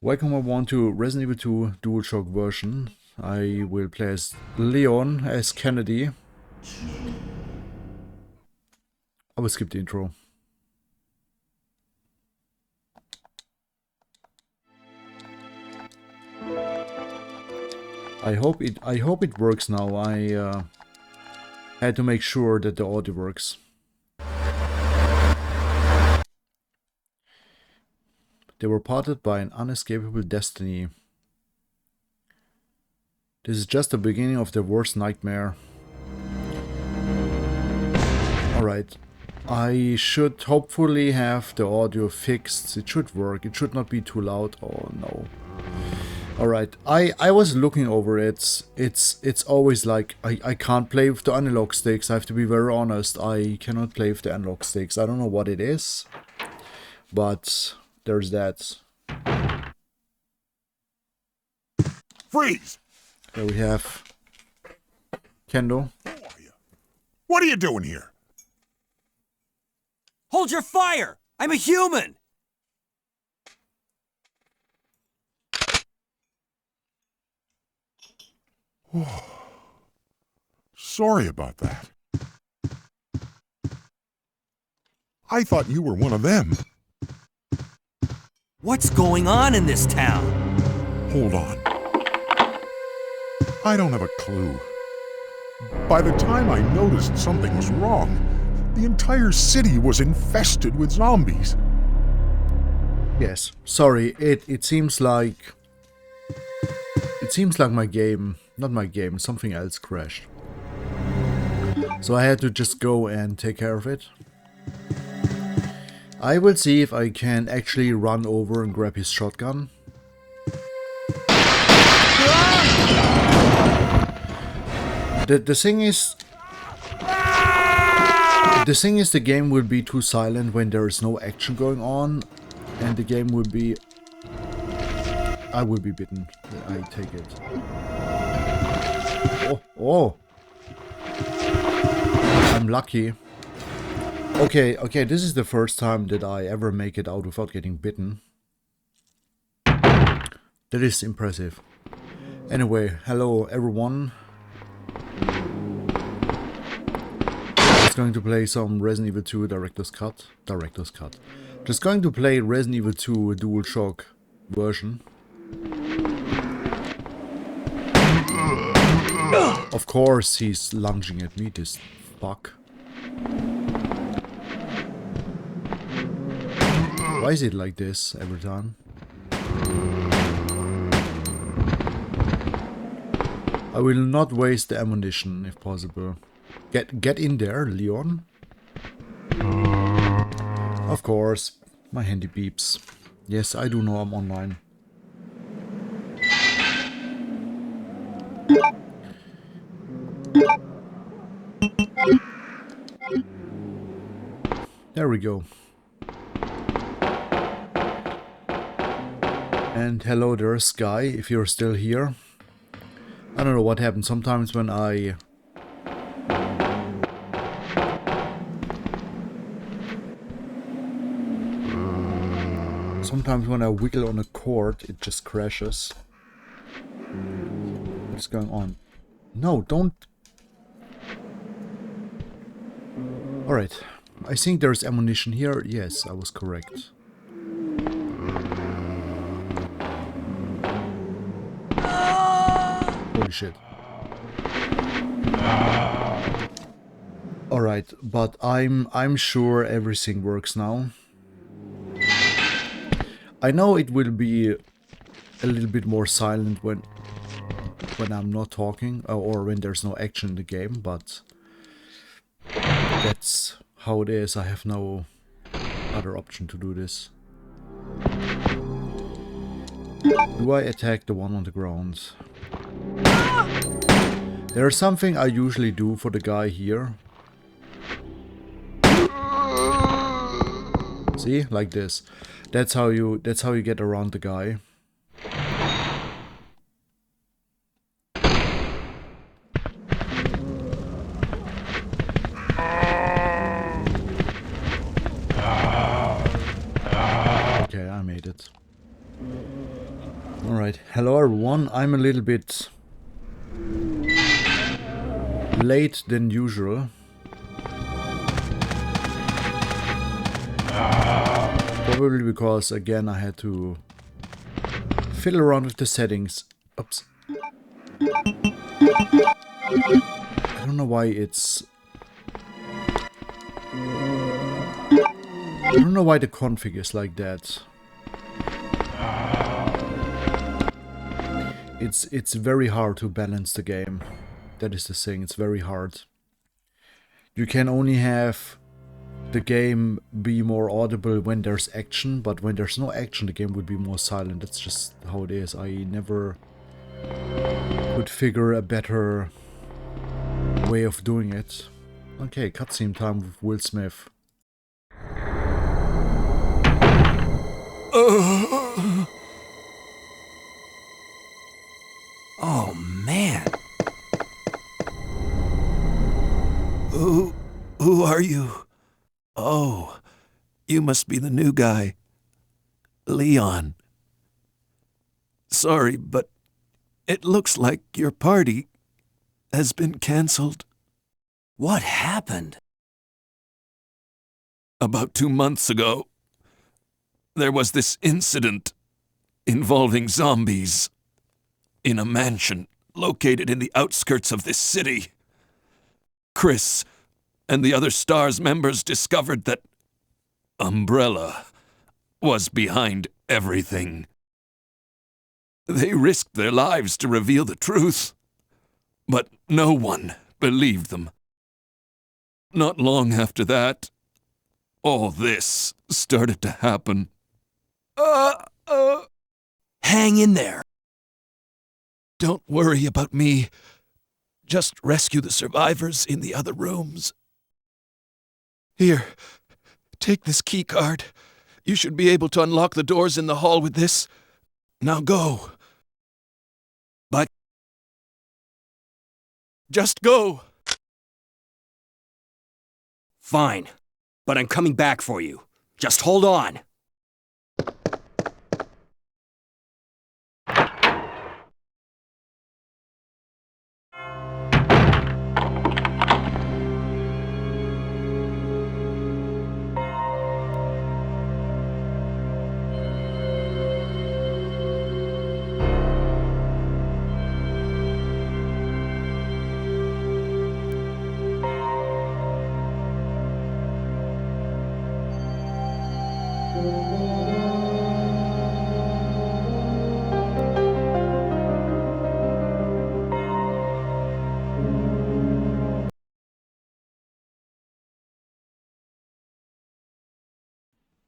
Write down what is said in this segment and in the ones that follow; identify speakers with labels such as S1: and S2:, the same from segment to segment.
S1: Welcome everyone to Resident Evil 2 DualShock version. I will play as Leon, as Kennedy. I will skip the intro. I hope it works now. I had to make sure that the audio works. They were parted by an unescapable destiny. This is just the beginning of their worst nightmare. Alright. I should hopefully have the audio fixed. It should work. It should not be too loud. Oh no. Alright. I was looking over it. It's always like I can't play with the analog sticks. I have to be very honest. I cannot play with the analog sticks. I don't know what it is. But there's that.
S2: Freeze!
S1: There we have Kendo.
S2: Who are you? What are you doing here?
S3: Hold your fire! I'm a human!
S2: Sorry about that. I thought you were one of them.
S3: What's going on in this town?
S2: Hold on. I don't have a clue. By the time I noticed something was wrong, the entire city was infested with zombies.
S1: Yes, sorry. It seems like my game, not my game, something else crashed. So I had to just go and take care of it. I will see if I can actually run over and grab his shotgun. The thing is, the game will be too silent when there is no action going on, and the game will be. I will be bitten. I take it. Oh! I'm lucky. Okay, this is the first time that I ever make it out without getting bitten. That is impressive. Anyway, hello everyone. Just going to play some Resident Evil 2 Director's Cut. Just going to play Resident Evil 2 DualShock version. Of course he's lunging at me, this fuck. Why is it like this every time? I will not waste the ammunition if possible. Get in there, Leon. Of course, my handy beeps. Yes, I do know I'm online. There we go. And hello there, Sky, if you're still here. I don't know what happened. Sometimes when I... wiggle on a cord, it just crashes. What's going on? No, don't... Alright. I think there's ammunition here. Yes, I was correct. Holy shit. Alright, but I'm sure everything works now. I know it will be a little bit more silent when I'm not talking or when there's no action in the game, but that's how it is. I have no other option to do this. Do I attack the one on the ground? There's something I usually do for the guy here. See? Like this. That's how you get around the guy. Okay, I made it. Alright, hello everyone. I'm a little bit late than usual. Probably because, again, I had to fiddle around with the settings. Oops. I don't know why it's... I don't know why the config is like that. It's very hard to balance the game. That is the thing, it's very hard. You can only have the game be more audible when there's action, but when there's no action the game would be more silent. That's just how it is. I never could figure a better way of doing it. Okay, cutscene time with Will Smith.
S3: Oh, man. Who are you? Oh, you must be the new guy. Leon. Sorry, but it looks like your party has been canceled. What happened? About 2 months ago, there was this incident involving zombies in a mansion located in the outskirts of this city. Chris and the other STARS members discovered that Umbrella was behind everything. They risked their lives to reveal the truth, but no one believed them. Not long after that, all this started to happen. Hang in there. Don't worry about me. Just rescue the survivors in the other rooms. Here, take this key card. You should be able to unlock the doors in the hall with this. Now go. But just go.
S4: Fine, but I'm coming back for you. Just hold on.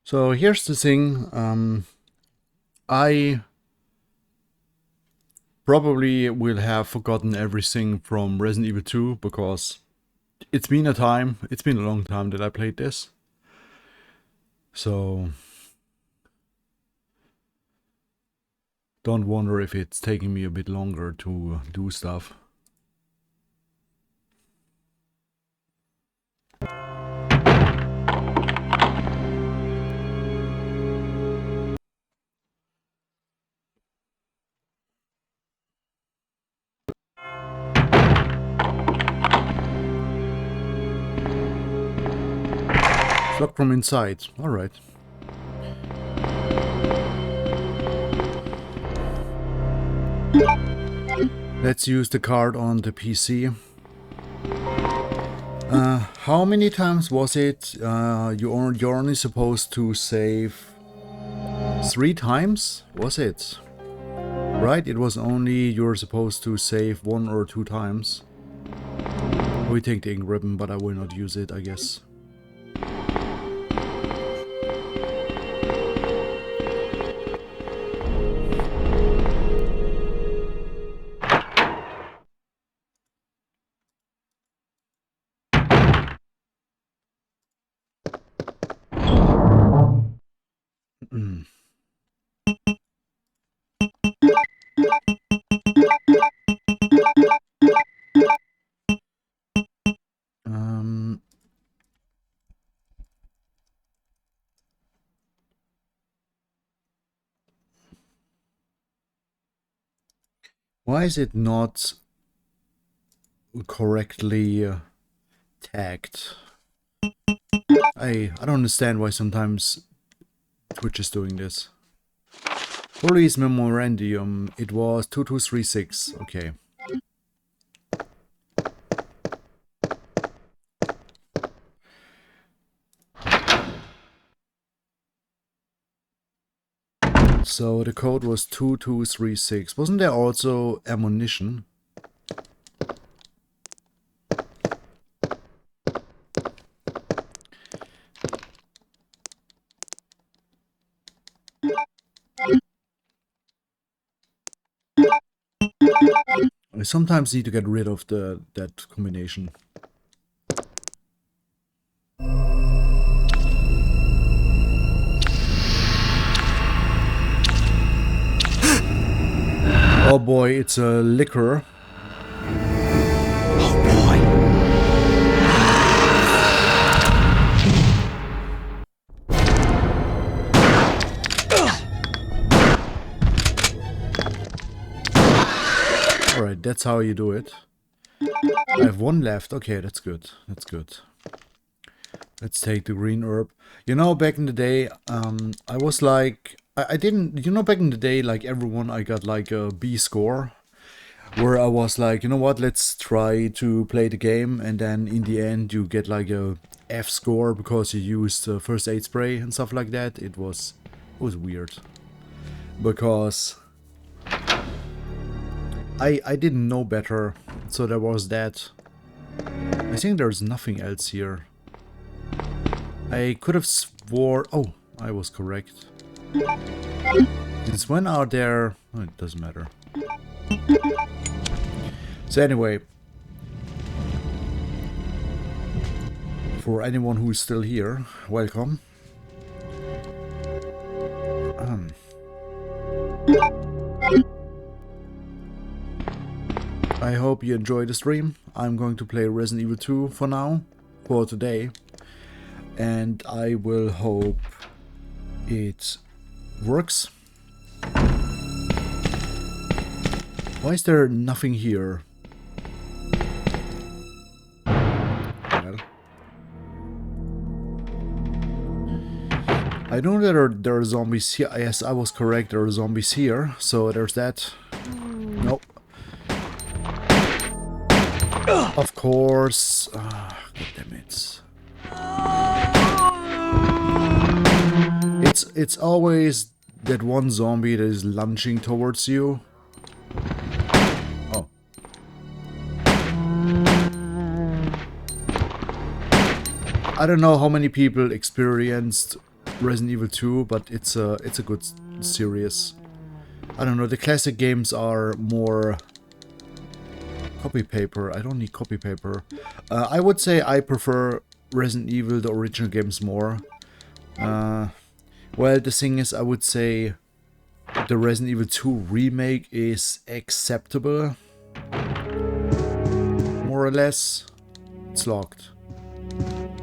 S1: So here's the thing, I probably will have forgotten everything from Resident Evil 2 because it's been a long time that I played this. So don't wonder if it's taking me a bit longer to do stuff. Locked from inside. Alright. Let's use the card on the PC. How many times was it? You're only supposed to save 3 times? Was it? Right? It was only you're supposed to save 1 or 2 times. We take the ink ribbon, but I will not use it, I guess. Why is it not correctly tagged? I don't understand why sometimes Twitch is doing this. Police memorandum. It was 2236. Okay. So the code was 2236. Wasn't there also ammunition? I sometimes need to get rid of that combination. Oh boy, it's a liquor.
S4: Oh boy.
S1: Alright, that's how you do it. I have one left. Okay, that's good. That's good. Let's take the green herb. You know, back in the day, I was like... I didn't... You know, back in the day, like everyone, I got like a B score. Where I was like, you know what, let's try to play the game. And then in the end, you get like a F score because you used first aid spray and stuff like that. It was weird. Because... I didn't know better, so there was that. I think there's nothing else here. I could have swore... Oh, I was correct. Since when are there... Oh, it doesn't matter. So anyway, for anyone who's still here, welcome. I hope you enjoy the stream. I'm going to play Resident Evil 2 for now, for today. And I will hope it works. Why is there nothing here? Well, I know that there are zombies here. Yes, I was correct. There are zombies here. So there's that. Nope. Of course. God damn it. It's always that one zombie that is lunging towards you. Oh. I don't know how many people experienced Resident Evil 2, but it's a good series. I don't know, the classic games are more copy paper. I don't need copy paper. I would say I prefer Resident Evil, the original games, more. Well, the thing is, I would say the Resident Evil 2 remake is acceptable. More or less. It's locked.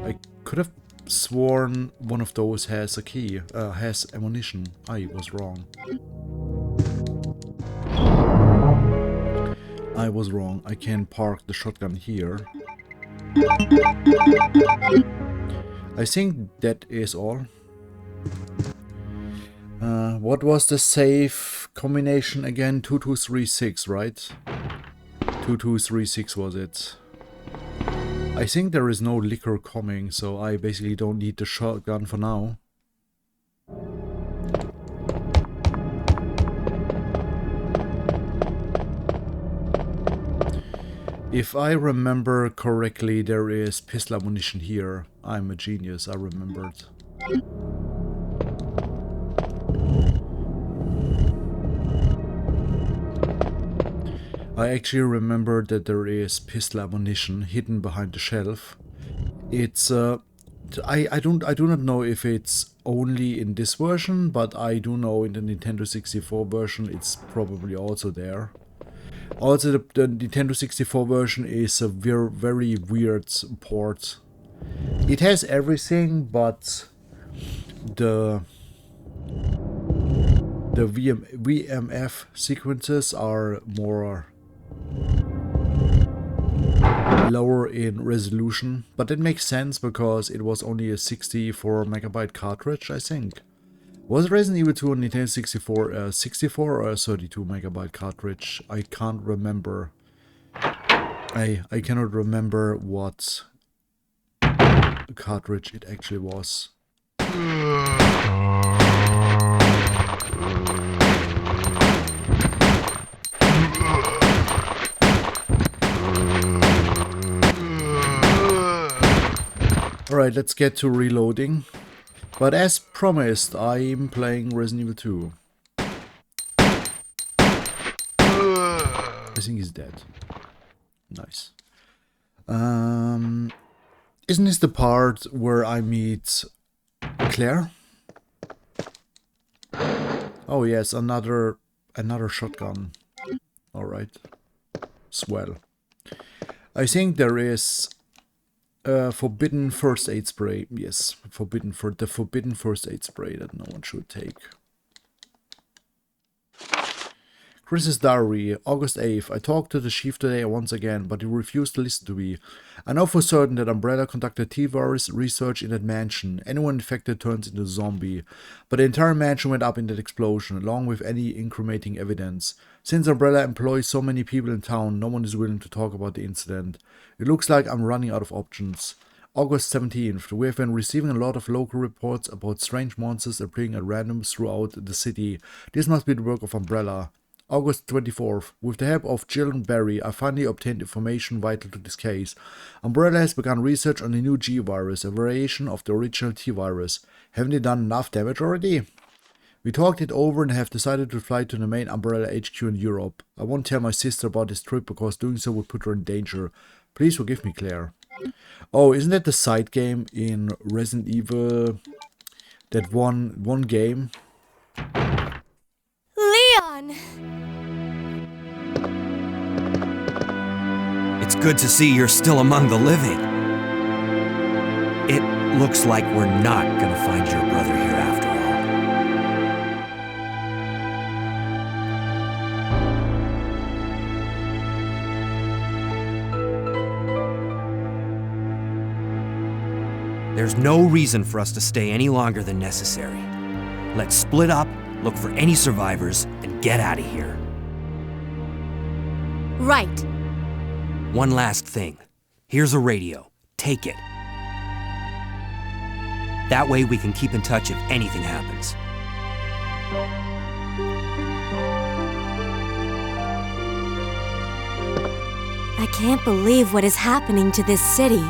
S1: I could have sworn one of those has a key, has ammunition. I was wrong. I was wrong. I can park the shotgun here. I think that is all. What was the safe combination again? 2236, right? 2236 was it. I think there is no liquor coming, so I basically don't need the shotgun for now. If I remember correctly, there is pistol ammunition here. I'm a genius, I remembered. I actually remember that there is pistol ammunition hidden behind the shelf. It's I do not know if it's only in this version, but I do know in the Nintendo 64 version it's probably also there. Also, the Nintendo 64 version is a very weird port. It has everything, but the the VMF sequences are more lower in resolution, but it makes sense because it was only a 64 megabyte cartridge, I think. Was Resident Evil 2 on Nintendo 64 a 64 or a 32 megabyte cartridge? I can't remember. I cannot remember what cartridge it actually was. Alright, let's get to reloading. But as promised, I'm playing Resident Evil 2. I think he's dead. Nice. Isn't this the part where I meet Claire? Oh yes, another shotgun. Alright. Swell. I think there is forbidden first aid spray. Yes, forbidden first aid spray that no one should take. Chris's diary, August 8th. I talked to the chief today once again, but he refused to listen to me. I know for certain that Umbrella conducted T-virus research in that mansion. Anyone infected turns into a zombie. But the entire mansion went up in that explosion, along with any incriminating evidence. Since Umbrella employs so many people in town, no one is willing to talk about the incident. It looks like I'm running out of options. August 17th. We have been receiving a lot of local reports about strange monsters appearing at random throughout the city. This must be the work of Umbrella. August 24th. With the help of Jill and Barry, I finally obtained information vital to this case. Umbrella has begun research on the new G-virus, a variation of the original T-virus. Haven't they done enough damage already? We talked it over and have decided to fly to the main Umbrella HQ in Europe. I won't tell my sister about this trip because doing so would put her in danger. Please forgive me, Claire. Oh, isn't that the side game in Resident Evil? That one game?
S5: Leon!
S4: It's good to see you're still among the living. It looks like we're not gonna find your brother here after all. There's no reason for us to stay any longer than necessary. Let's split up, look for any survivors, and get out of here.
S5: Right.
S4: One last thing. Here's a radio. Take it. That way we can keep in touch if anything happens.
S5: I can't believe what is happening to this city.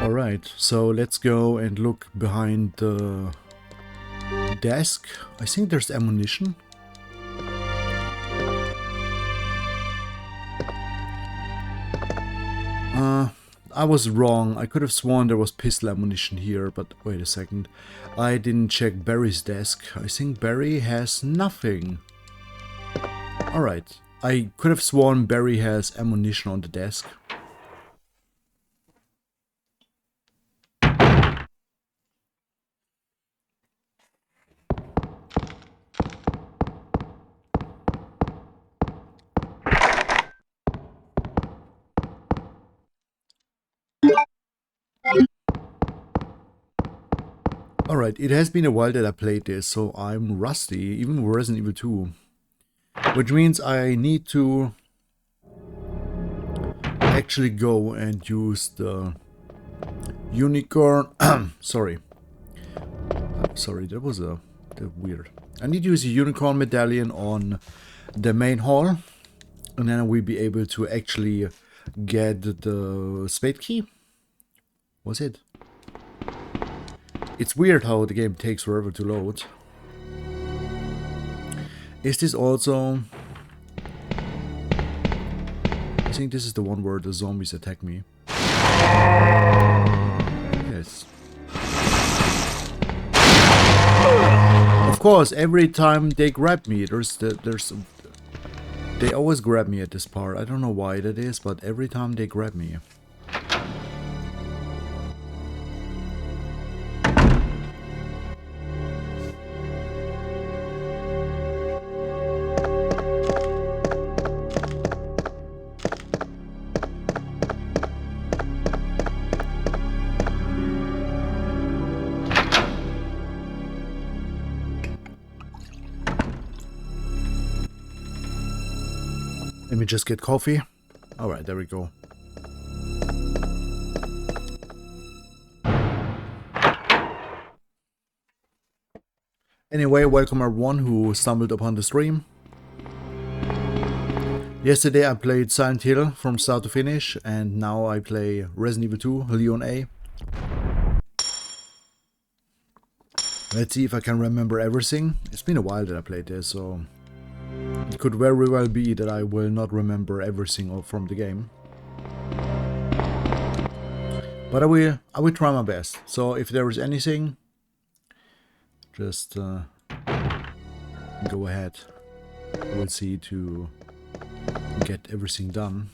S1: Alright, so let's go and look behind the desk. I think there's ammunition. I was wrong. I could have sworn there was pistol ammunition here, but wait a second. I didn't check Barry's desk. I think Barry has nothing. Alright. I could have sworn Barry has ammunition on the desk. Alright, it has been a while that I played this, so I'm rusty, even with Resident Evil 2. Which means I need to actually go and use the unicorn... Sorry, that was weird. I need to use a unicorn medallion on the main hall, and then we'll be able to actually get the spade key. Was it? It's weird how the game takes forever to load. Is this also... I think this is the one where the zombies attack me. Yes. Of course, every time they grab me, they always grab me at this part. I don't know why that is, but every time they grab me. Let me just get coffee. Alright, there we go. Anyway, welcome everyone who stumbled upon the stream. Yesterday I played Silent Hill from start to finish, and now I play Resident Evil 2, Leon A. Let's see if I can remember everything. It's been a while that I played this, so it could very well be that I will not remember everything from the game. But I will try my best. So if there is anything, just go ahead. We'll see to get everything done.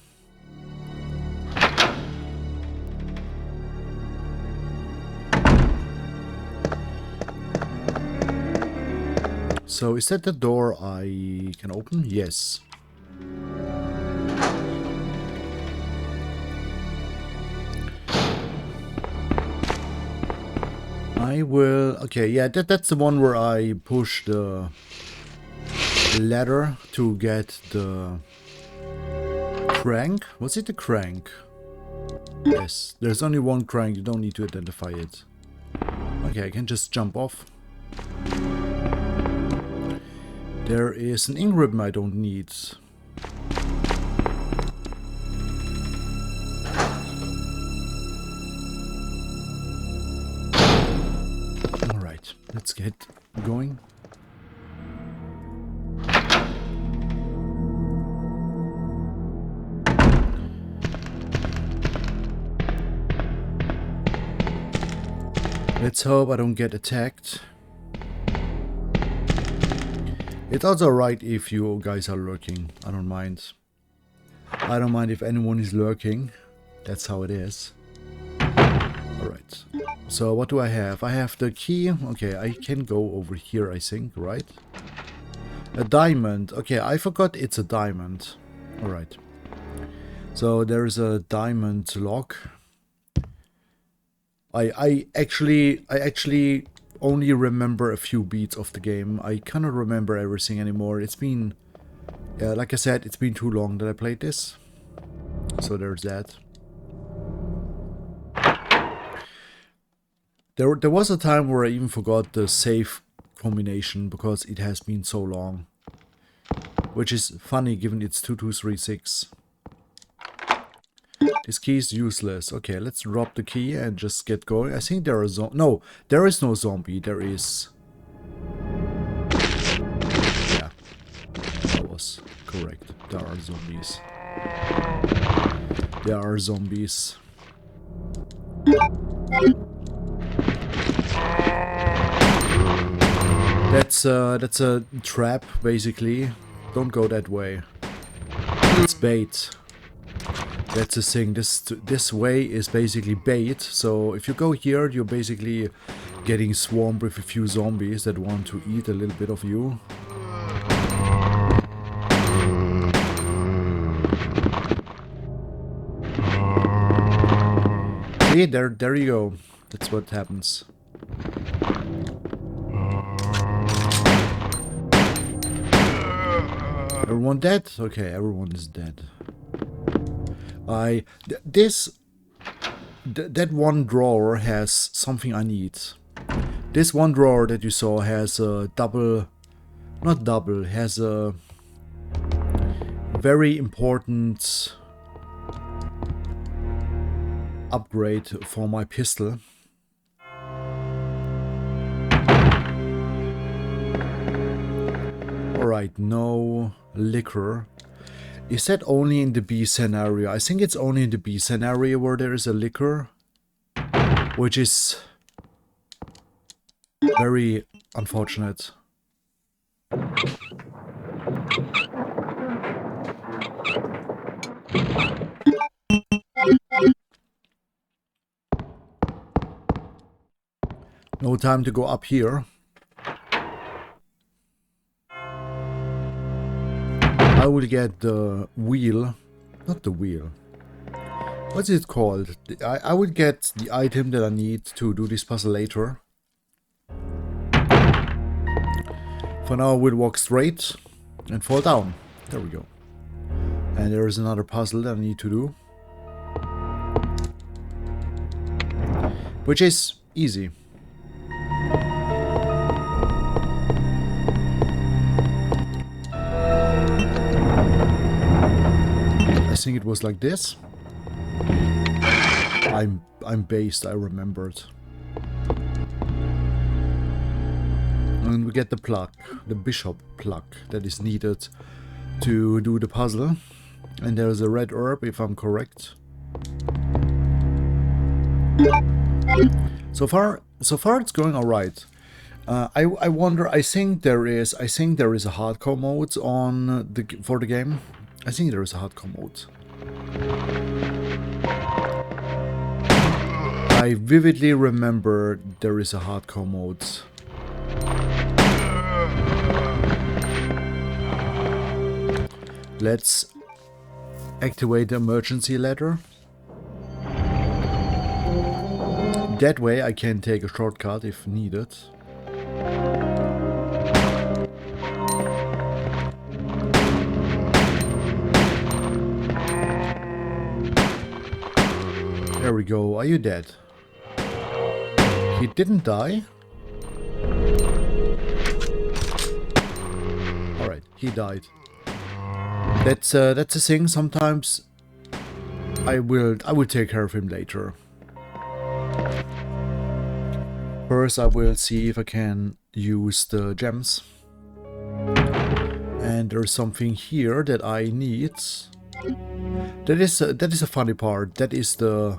S1: So is that the door I can open? Yes. I will... Okay, yeah, that's the one where I push the ladder to get the crank. Was it the crank? Yes, there's only one crank, you don't need to identify it. Okay, I can just jump off. There is an ink ribbon I don't need. Alright, let's get going. Let's hope I don't get attacked. It's also right if you guys are lurking. I don't mind. I don't mind if anyone is lurking. That's how it is. Alright. So what do I have? I have the key. Okay, I can go over here, I think, right? A diamond. Okay, I forgot it's a diamond. Alright. So there's a diamond lock. I actually only remember a few beats of the game. I cannot remember everything anymore. It's been, like I said, it's been too long that I played this. So there's that. There was a time where I even forgot the save combination because it has been so long. Which is funny given it's 2236. This key is useless. Okay, let's drop the key and just get going. I think there are no, there is no zombie. There is... Yeah, that was correct. There are zombies. There are zombies. That's a trap, basically. Don't go that way. It's bait. That's the thing, this way is basically bait, so if you go here, you're basically getting swarmed with a few zombies that want to eat a little bit of you. See, there you go. That's what happens. Everyone dead? Okay, everyone is dead. That one drawer has something I need. This one drawer that you saw has a has a very important upgrade for my pistol. Alright, no liquor. Is that only in the B scenario? I think it's only in the B scenario where there is a liquor, which is very unfortunate. No time to go up here. I will get the wheel, not the wheel. What's it called? I will get the item that I need to do this puzzle later. For now, we'll walk straight and fall down. There we go. And there is another puzzle that I need to do, which is easy. I think it was like this. I'm based, I remembered. And we get the plug, the bishop plug that is needed to do the puzzle. And there's a red herb, if I'm correct. So far it's going all right. I wonder. I think there is a hardcore mode for the game. I think there is a hardcore mode. I vividly remember there is a hardcore mode. Let's activate the emergency ladder. That way I can take a shortcut if needed. There we go. Are you dead? He didn't die? Alright, he died. That's a thing. Sometimes I will take care of him later. First I will see if I can use the gems. And there's something here that I need. That is a funny part. That is the,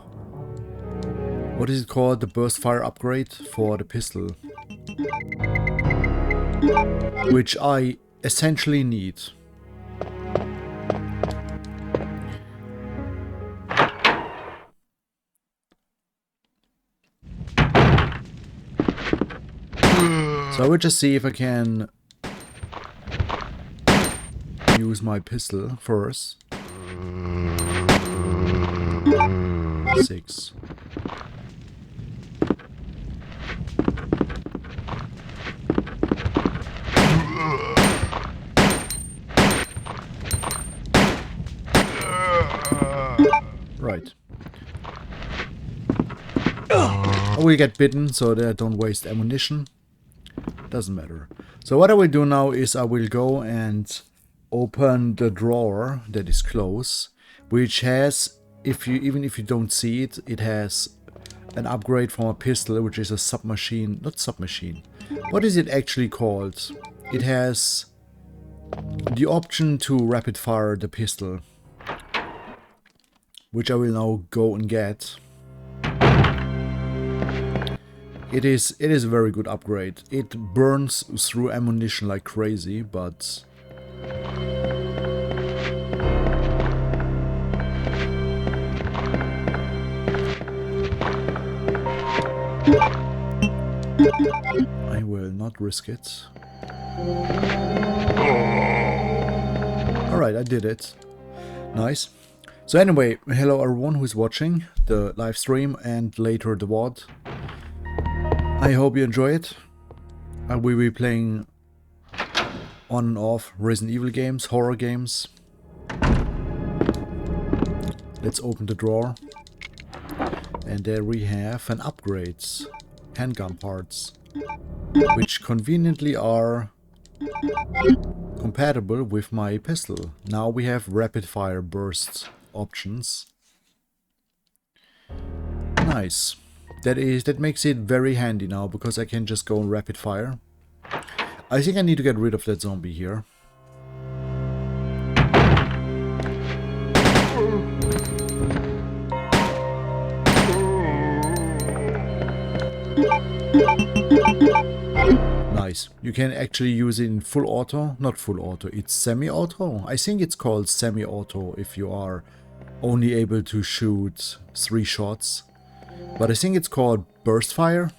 S1: what is it called? The burst fire upgrade for the pistol, which I essentially need. So I will just see if I can use my pistol first. 6. Right. I will get bitten so that I don't waste ammunition. Doesn't matter. So what I will do now is I will go and open the drawer that is close, which has, even if you don't see it, it has an upgrade from a pistol, which is a submachine. Not submachine. What is it actually called? It has the option to rapid fire the pistol, which I will now go and get. It is a very good upgrade. It burns through ammunition like crazy, but I will not risk it. Alright, I did it. Nice. So anyway, hello everyone who is watching the live stream and later the VOD. I hope you enjoy it. I will be playing on and off Resident Evil games, horror games. Let's open the drawer. And there we have an upgrades. Handgun parts. Which conveniently are compatible with my pistol. Now we have rapid fire burst options. Nice. That makes it very handy now, because I can just go on rapid fire. I think I need to get rid of that zombie here. Nice. You can actually use it in full auto. Not full auto, it's semi-auto. I think it's called semi-auto if you are only able to shoot 3 shots. But I think it's called burst fire,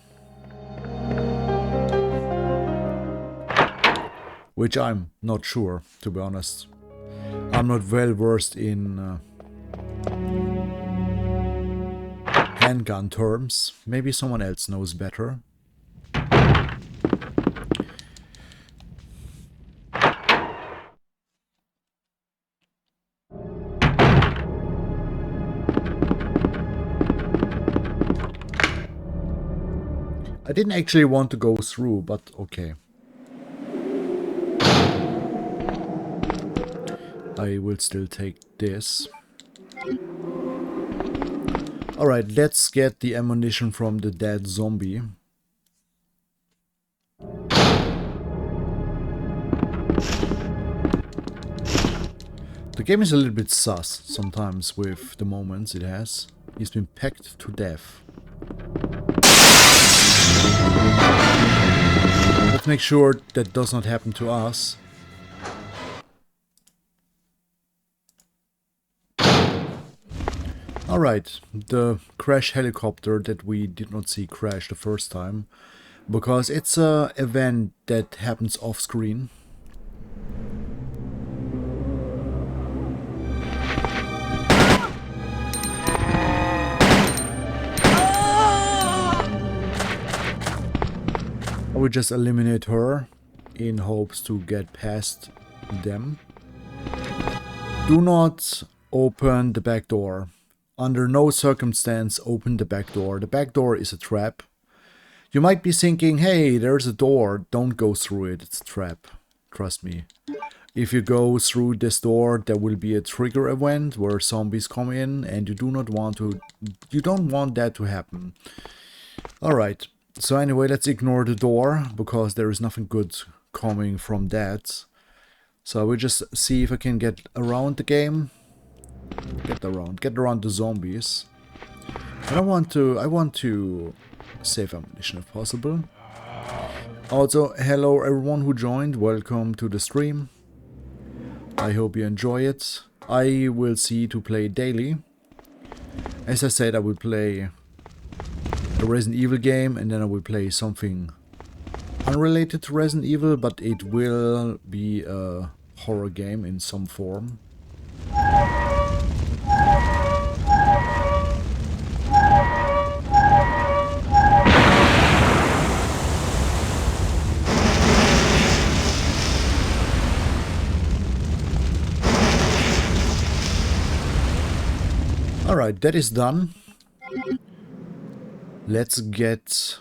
S1: which I'm not sure, to be honest. I'm not well versed in handgun terms. Maybe someone else knows better. I didn't actually want to go through, but okay. I will still take this. Alright, let's get the ammunition from the dead zombie. The game is a little bit sus sometimes with the moments it has. He's been pecked to death. Let's make sure that does not happen to us. Alright, the crash helicopter that we did not see crash the first time, because it's a event that happens off screen. I will just eliminate her in hopes to get past them. Do not open the back door. Under no circumstance open the back door. The back door is a trap. You might be thinking, hey, there's a door. Don't go through it. It's a trap. Trust me. If you go through this door, there will be a trigger event where zombies come in, and you don't want that to happen. Alright. So anyway, let's ignore the door, because there is nothing good coming from that. So I will just see if I can get around the game. Get around the zombies. And I want to save ammunition if possible. Also, hello everyone who joined, welcome to the stream. I hope you enjoy it. I will see to play daily. As I said, I will play a Resident Evil game, and then I will play something unrelated to Resident Evil, but it will be a horror game in some form. Alright, that is done. Let's get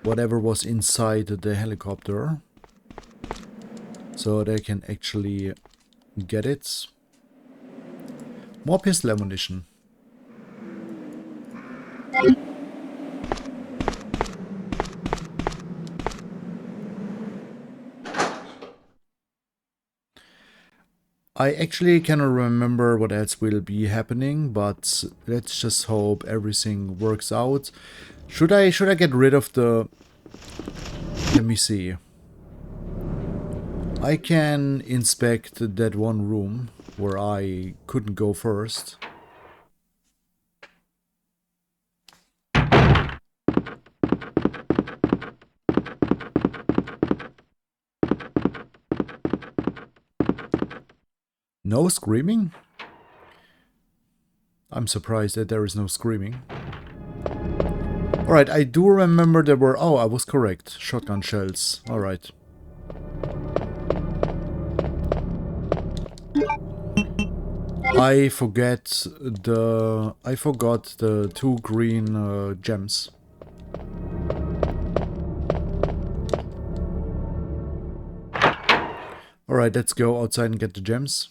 S1: whatever was inside the helicopter, so they can actually get it. More pistol ammunition. I actually cannot remember what else will be happening, but let's just hope everything works out. Should I get rid of the... Let me see. I can inspect that one room where I couldn't go first. No screaming? I'm surprised that there is no screaming. Alright, I do remember there were... Oh, I was correct. Shotgun shells. Alright. I forgot the 2 green gems. Alright, let's go outside and get the gems.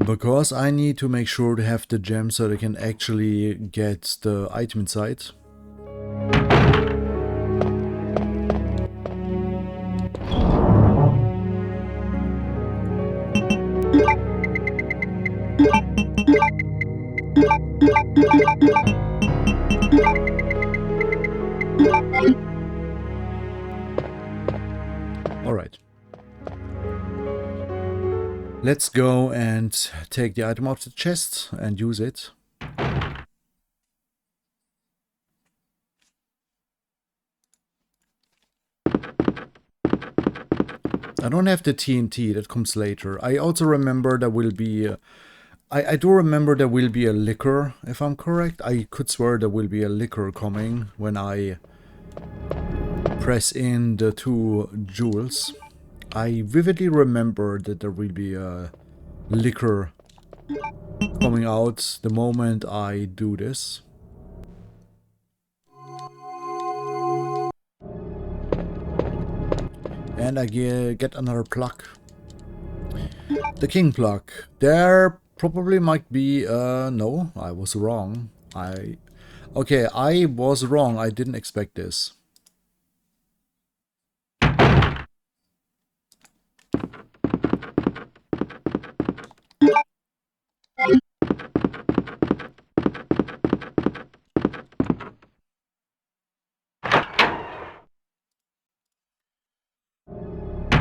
S1: Because I need to make sure to have the gems so they can actually get the item inside. Alright. Let's go and take the item off the chest and use it. I don't have the TNT, that comes later. I also remember there will be... I do remember there will be a liquor, if I'm correct. I could swear there will be a liquor coming when I press in the 2 jewels. I vividly remember that there will be a liquor coming out the moment I do this. And I get another plug. The king plug. There probably might be... no, I was wrong. Okay, I was wrong. I didn't expect this.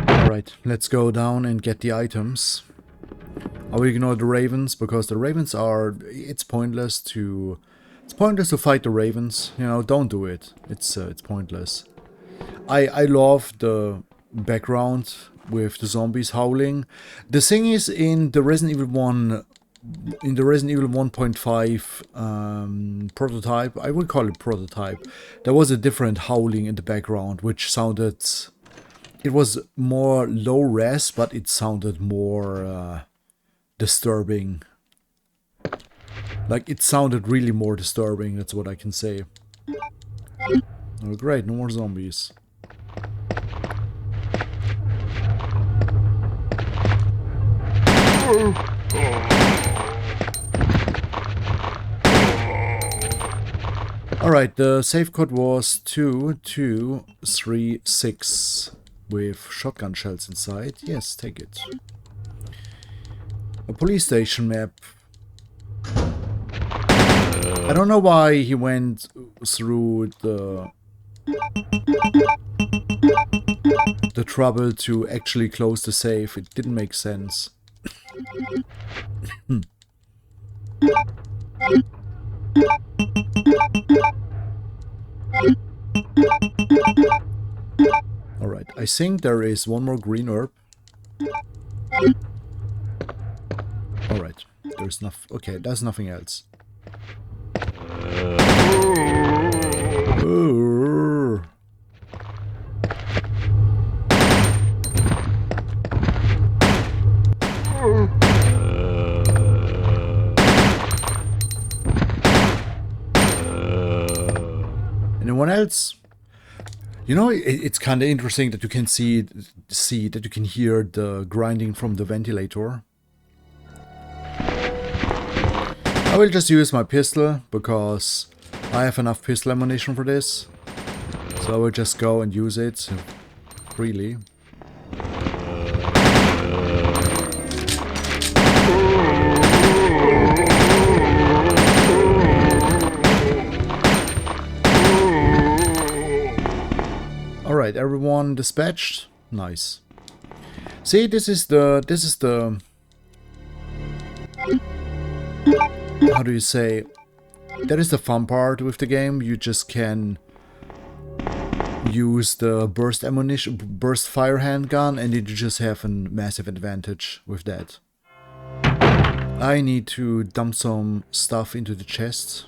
S1: Alright, let's go down and get the items. I will ignore the ravens, because the ravens are... It's pointless to fight the ravens. You know, don't do it. It's pointless. I love the background with the zombies howling. The thing is, in the Resident Evil 1... In the Resident Evil 1.5 prototype, I would call it prototype, there was a different howling in the background, which sounded... It was more low res, but it sounded more disturbing. Like, it sounded really more disturbing, that's what I can say. Oh great, no more zombies. Alright, the save code was 2236 with shotgun shells inside. Yes, take it. A police station map. I don't know why he went through the trouble to actually close the safe. It didn't make sense. Alright, I think there is one more green herb. Alright, there's nothing. Okay, there's nothing else. Anyone else? You know, it's kind of interesting that you can see that you can hear the grinding from the ventilator. I will just use my pistol because I have enough pistol ammunition for this. So I will just go and use it freely. Alright, everyone dispatched. Nice. See, this is the how do you say? That is the fun part with the game. You just can use the burst ammunition, burst fire handgun, and you just have a massive advantage with that. I need to dump some stuff into the chest.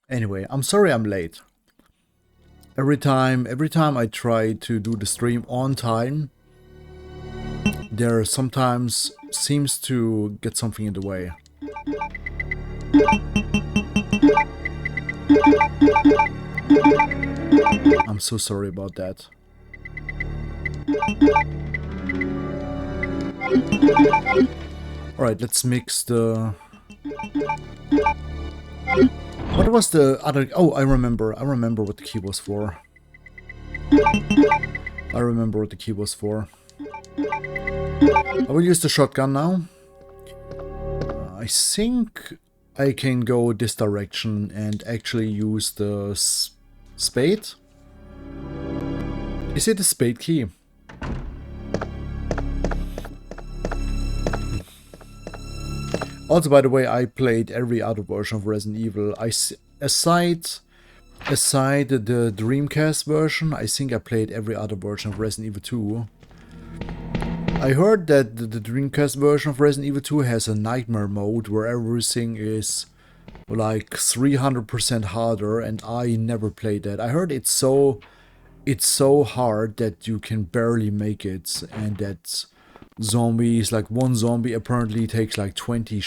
S1: Anyway, I'm sorry I'm late. Every time I try to do the stream on time, there sometimes seems to get something in the way. I'm so sorry about that. Alright, let's mix the... What was the other... Oh, I remember what the key was for. I will use the shotgun now. I think I can go this direction and actually use the spade. Is it a spade key? Also, by the way, I played every other version of Resident Evil. Aside the Dreamcast version, I think I played every other version of Resident Evil 2. I heard that the Dreamcast version of Resident Evil 2 has a nightmare mode where everything is like 300% harder, and I never played that. I heard it's so it's so hard that you can barely make it, and that zombies, like one zombie apparently takes like 20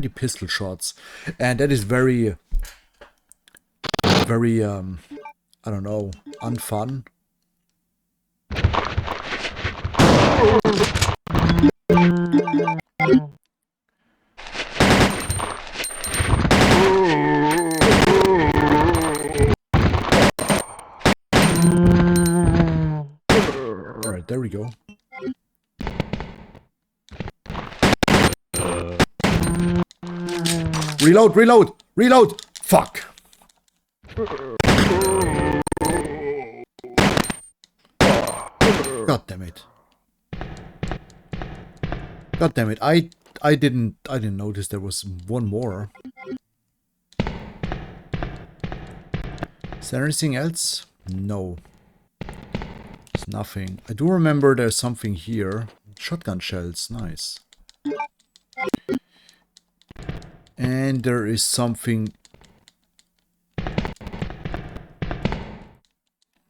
S1: pistol shots, and that is very, very, I don't know, unfun. Alright, there we go. Reload, reload, reload! Fuck! God damn it. God damn it. I didn't notice there was one more. Is there anything else? No. There's nothing. I do remember there's something here. Shotgun shells, nice. And there is something.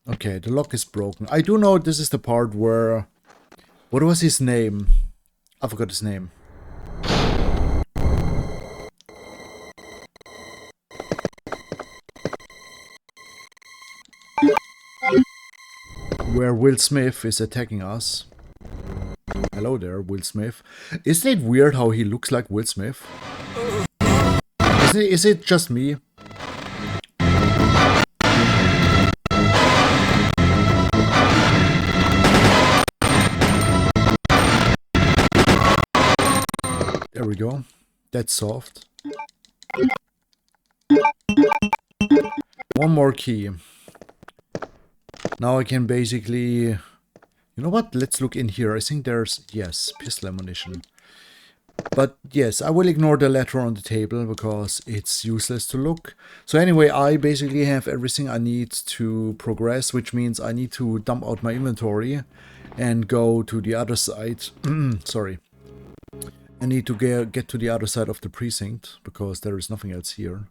S1: Okay, the lock is broken. I do know this is the part where... What was his name? I forgot his name. Where Will Smith is attacking us. Hello there, Will Smith. Isn't it weird how he looks like Will Smith? Is it just me? There we go. That's soft. One more key. Now I can basically... You know what? Let's look in here. I think there's... Yes, pistol ammunition. But yes, I will ignore the letter on the table because it's useless to look. So anyway, I basically have everything I need to progress, which means I need to dump out my inventory and go to the other side. Sorry. I need to get to the other side of the precinct because there is nothing else here.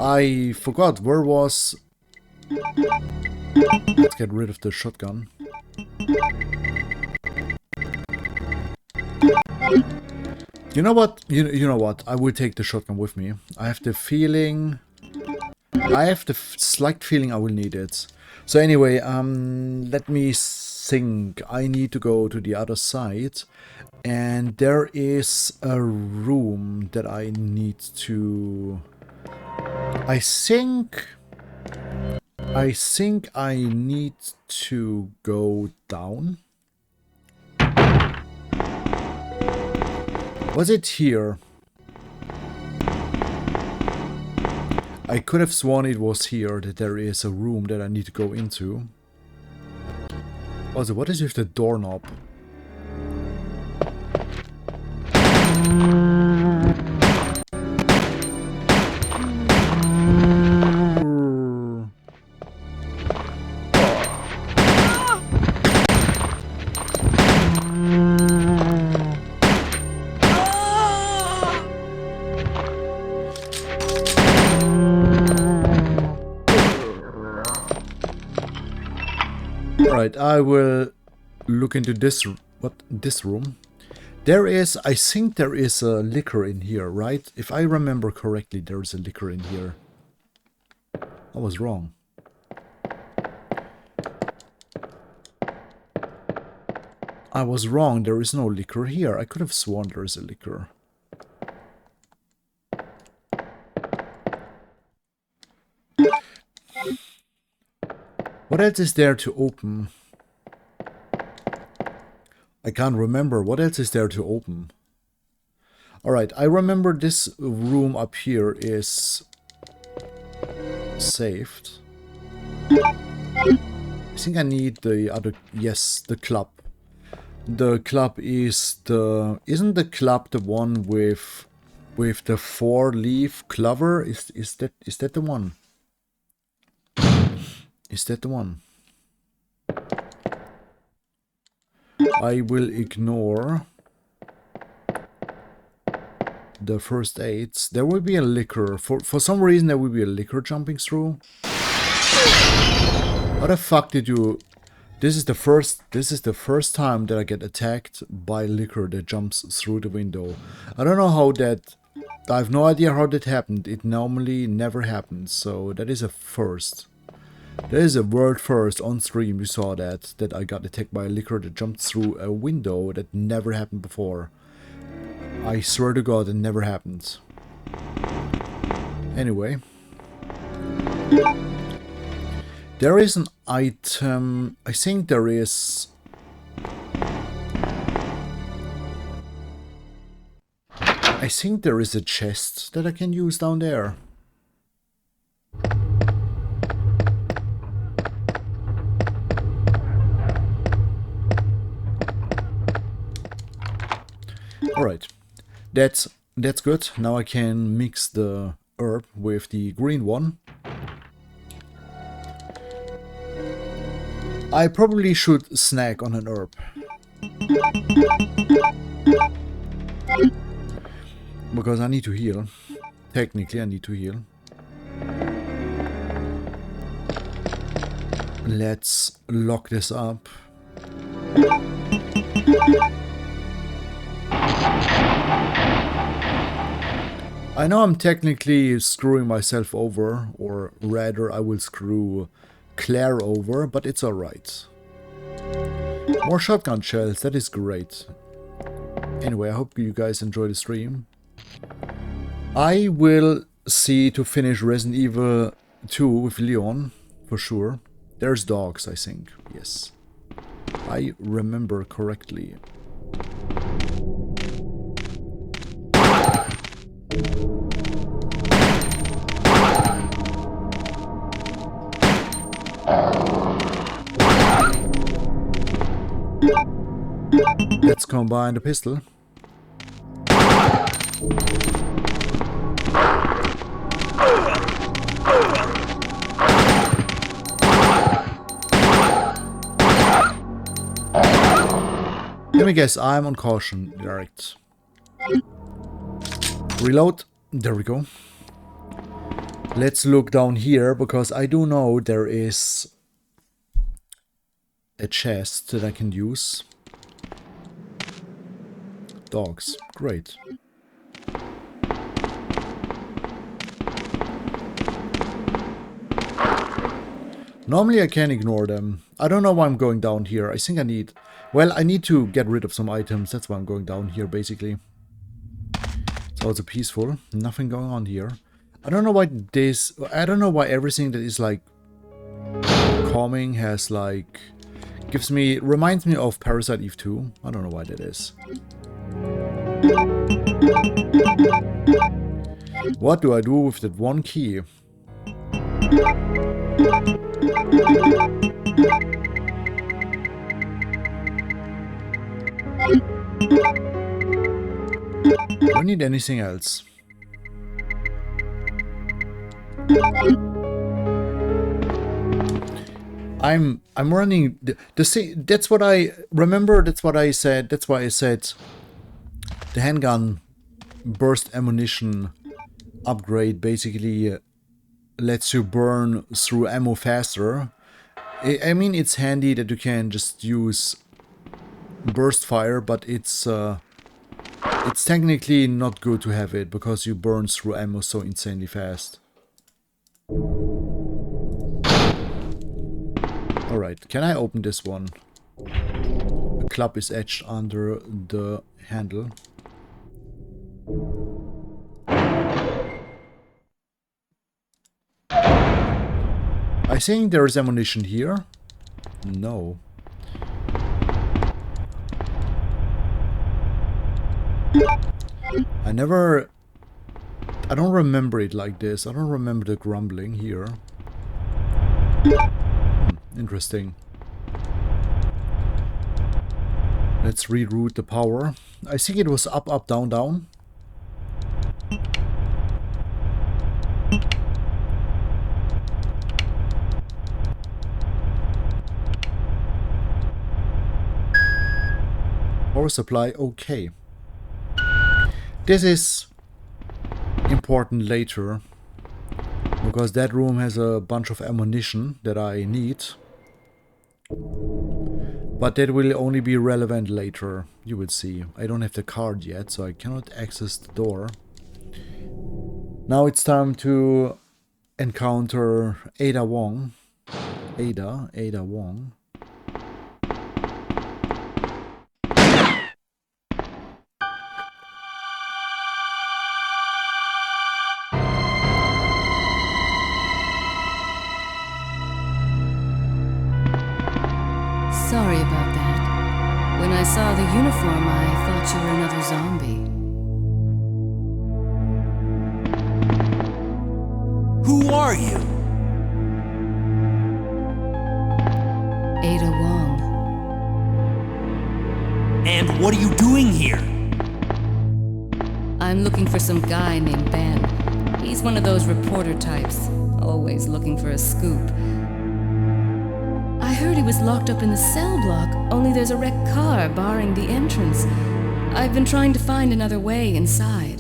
S1: I forgot, where was... Let's get rid of the shotgun. You know what? You know what? I will take the shotgun with me. I have the feeling... I have the slight feeling I will need it. So anyway, let me think. I need to go to the other side. And there is a room that I need to... I think I need to go down. Was it here? I could have sworn it was here, that there is a room that I need to go into. Also, what is with the doorknob? Alright, I will look into this room. There is, I think there is a liquor in here, right? If I remember correctly, there is a liquor in here. I was wrong. I was wrong, there is no liquor here. I could have sworn there is a liquor. What else is there to open? I can't remember. What else is there to open? Alright, I remember this room up here is saved. I think I need the other... Yes, the club. The club is the... Isn't the club the one with the 4-leaf clover? Is that the one? Is that the one? I will ignore the first aids, there will be a liquor. For some reason, there will be a liquor jumping through. How the fuck did you... This is the first time that I get attacked by liquor that jumps through the window. I don't know how that... I have no idea how that happened. It normally never happens, so that is a first. That is a world first on stream. You saw that I got attacked by a liquor that jumped through a window. That never happened before. I swear to God, it never happened. Anyway. There is an item... I think there is... I think there is a chest that I can use down there. Alright. That's good. Now I can mix the herb with the green one. I probably should snack on an herb. Because I need to heal. Technically, I need to heal. Let's lock this up. I know I'm technically screwing myself over, or rather I will screw Claire over, but it's alright. More shotgun shells, that is great. Anyway, I hope you guys enjoy the stream. I will see to finish Resident Evil 2 with Leon, for sure. There's dogs, I think, yes. I remember correctly. Let's combine the pistol. Let me guess, I'm on caution direct. Reload. There we go. Let's look down here, because I do know there is a chest that I can use. Dogs. Great. Normally I can ignore them. I don't know why I'm going down here. I think I need... Well, I need to get rid of some items. That's why I'm going down here, basically. So it's peaceful. Nothing going on here. I don't know why this... I don't know why everything that is, like, calming has, like... Gives me... Reminds me of Parasite Eve 2. I don't know why that is. What do I do with that one key? Don't need anything else. I'm running the same. That's what I remember. That's what I said. That's why I said the handgun burst ammunition upgrade basically lets you burn through ammo faster. I mean, it's handy that you can just use burst fire, but it's technically not good to have it because you burn through ammo so insanely fast. Alright, can I open this one? The club is etched under the handle. I think there is ammunition here. No. I don't remember it like this. I don't remember the grumbling here. Interesting. Let's reroute the power. I think it was up, up, down, down. Power supply, okay. This is important later, because that room has a bunch of ammunition that I need. But that will only be relevant later, you will see. I don't have the card yet, so I cannot access the door. Now it's time to encounter Ada Wong. Ada Wong.
S6: Sorry about that. When I saw the uniform, I thought you were another zombie.
S4: Who are you?
S6: Ada Wong.
S4: And what are you doing here?
S6: I'm looking for some guy named Ben. He's one of those reporter types, always looking for a scoop. I heard he was locked up in the cell block, only there's a wrecked car barring the entrance. I've been trying to find another way inside.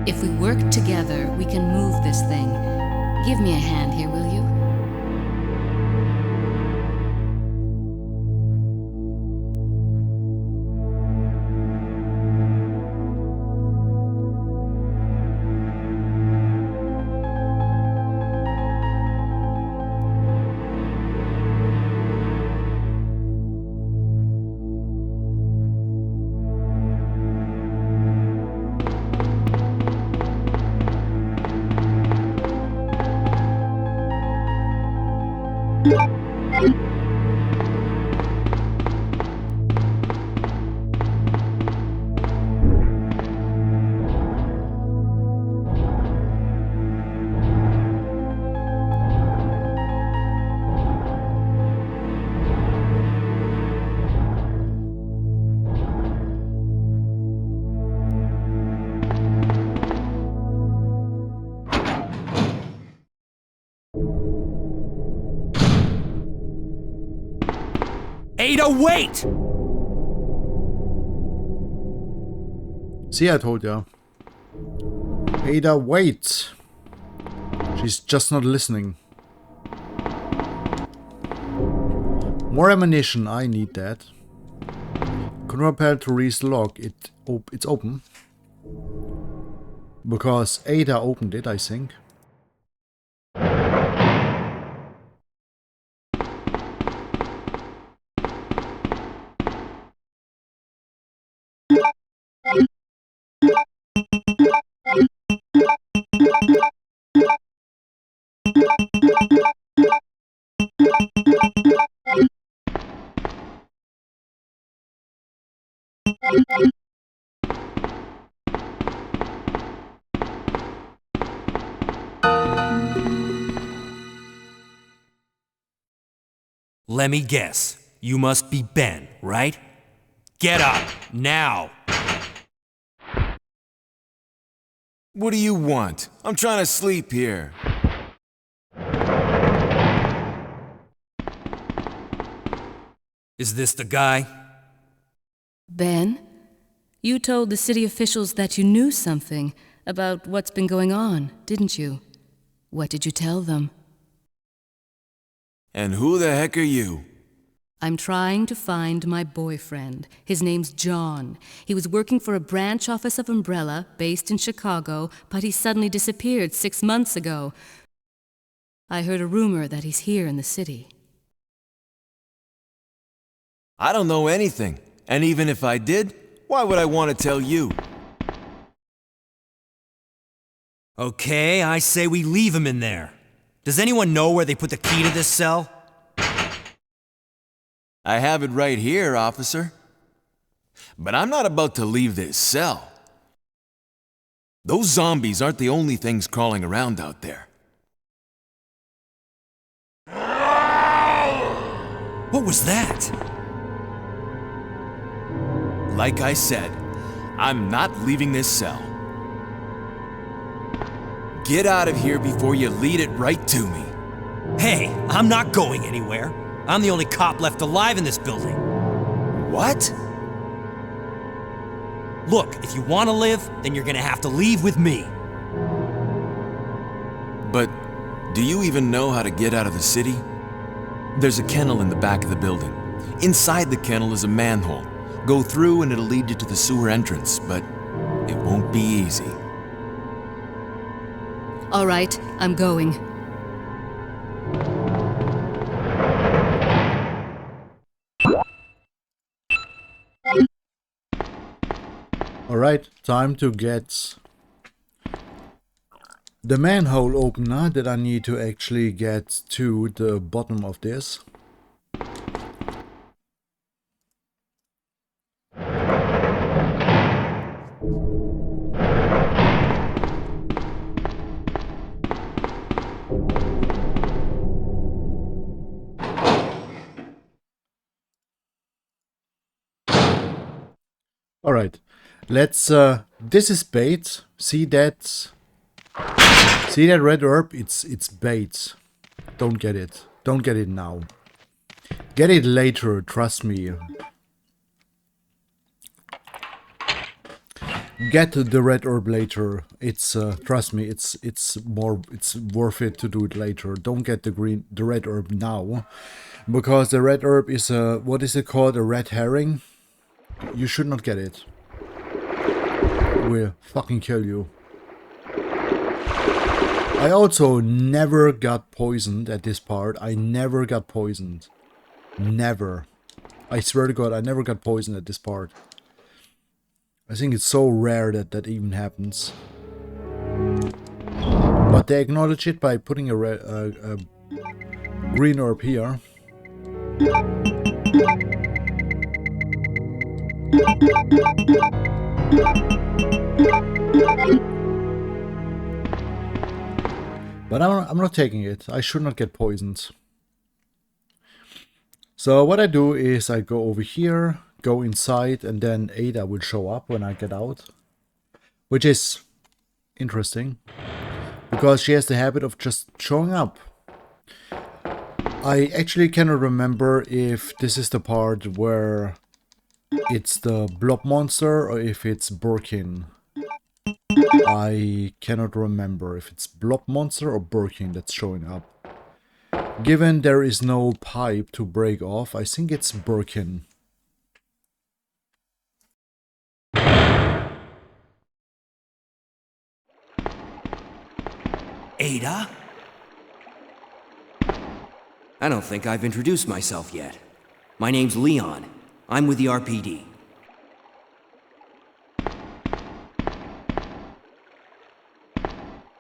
S6: If we work together, we can move this thing. Give me a hand here, will you?
S4: Ada, wait!
S1: See, I told ya. Ada, wait! She's just not listening. More ammunition, I need that. Control to reach the lock. It's open. Because Ada opened it, I think.
S4: Let me guess. You must be Ben, right? Get up, now!
S7: What do you want? I'm trying to sleep here.
S4: Is this the guy?
S6: Ben, you told the city officials that you knew something about what's been going on, didn't you? What did you tell them?
S7: And who the heck are you?
S6: I'm trying to find my boyfriend. His name's John. He was working for a branch office of Umbrella, based in Chicago, but he suddenly disappeared 6 months ago. I heard a rumor that he's here in the city.
S7: I don't know anything. And even if I did, why would I want to tell you?
S4: Okay, I say we leave him in there. Does anyone know where they put the key to this cell?
S7: I have it right here, officer. But I'm not about to leave this cell. Those zombies aren't the only things crawling around out there.
S4: What was that?
S7: Like I said, I'm not leaving this cell. Get out of here before you lead it right to me.
S4: Hey, I'm not going anywhere. I'm the only cop left alive in this building.
S7: What?
S4: Look, if you want to live, then you're gonna have to leave with me.
S7: But do you even know how to get out of the city? There's a kennel in the back of the building. Inside the kennel is a manhole. Go through and it'll lead you to the sewer entrance, but it won't be easy.
S6: All right, I'm going.
S1: Alright, time to get the manhole opener that I need to actually get to the bottom of this. Alright, let's, this is bait. See that red herb? It's bait. Don't get it. Don't get it now. Get it later, trust me. Get the red herb later. It's, trust me, it's worth it to do it later. Don't get the red herb now. Because the red herb is a, what is it called? A red herring? You should not get it. We'll fucking kill you. I also never got poisoned at this part. I never got poisoned. Never. I swear to God, I never got poisoned at this part. I think it's so rare that that even happens. But they acknowledge it by putting a green herb here. But I'm not taking it. I should not get poisoned. So what I do is I go over here, go inside, and then Ada will show up when I get out. Which is interesting. Because she has the habit of just showing up. I actually cannot remember if this is the part where it's the blob monster or if it's Birkin. I cannot remember if it's blob monster or Birkin that's showing up. Given there is no pipe to break off, I think it's Birkin.
S4: Ada? I don't think I've introduced myself yet. My name's Leon. I'm with the RPD.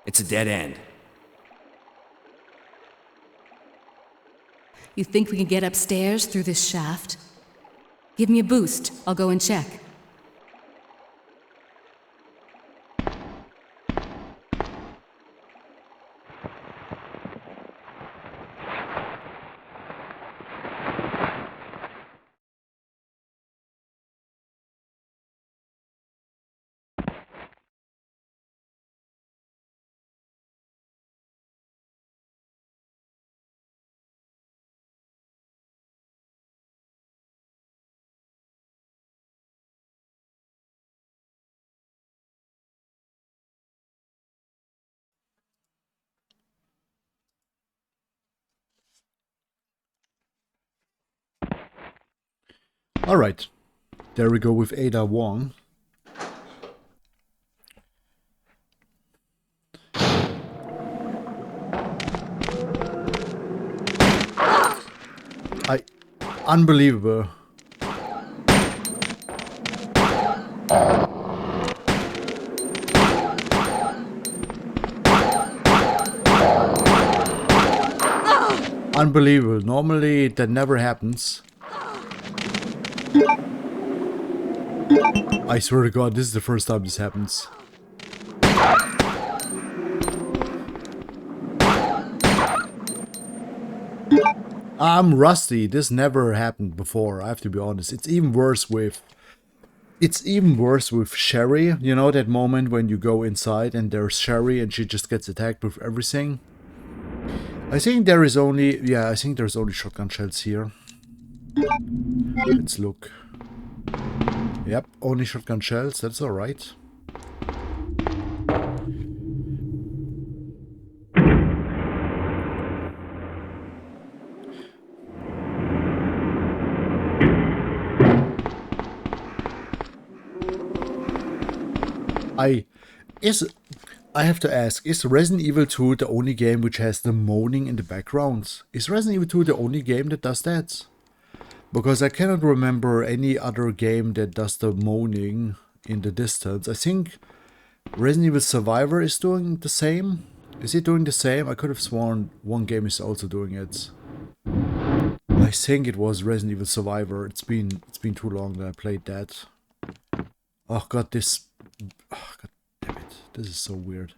S4: It's a dead end.
S6: You think we can get upstairs through this shaft? Give me a boost. I'll go and check.
S1: Alright, there we go with Ada Wong. Unbelievable. Unbelievable. Normally that never happens. I swear to God, this is the first time this happens. I'm rusty. This never happened before, I have to be honest. It's even worse with Sherry. You know that moment when you go inside and there's Sherry and she just gets attacked with everything? I think there is only, yeah, I think there's only shotgun shells here. Let's look. Yep, only shotgun shells, that's alright. I have to ask, is Resident Evil 2 the only game which has the moaning in the background? Is Resident Evil 2 the only game that does that? Because I cannot remember any other game that does the moaning in the distance. I think Resident Evil Survivor is doing the same. Is it doing the same? I could have sworn one game is also doing it. I think it was Resident Evil Survivor. It's been too long that I played that. Oh god, this... Oh, god damn it. This is so weird.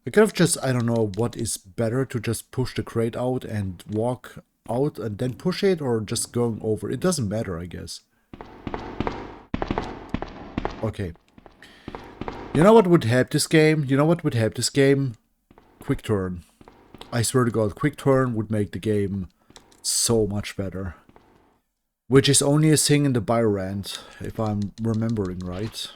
S1: I could have just, I don't know what is better, to just push the crate out and walk out and then push it, or just going over. It doesn't matter, I guess. Okay. You know what would help this game? You know what would help this game? Quick turn. I swear to god, quick turn would make the game so much better. Which is only a thing in the Biorand, if I'm remembering right.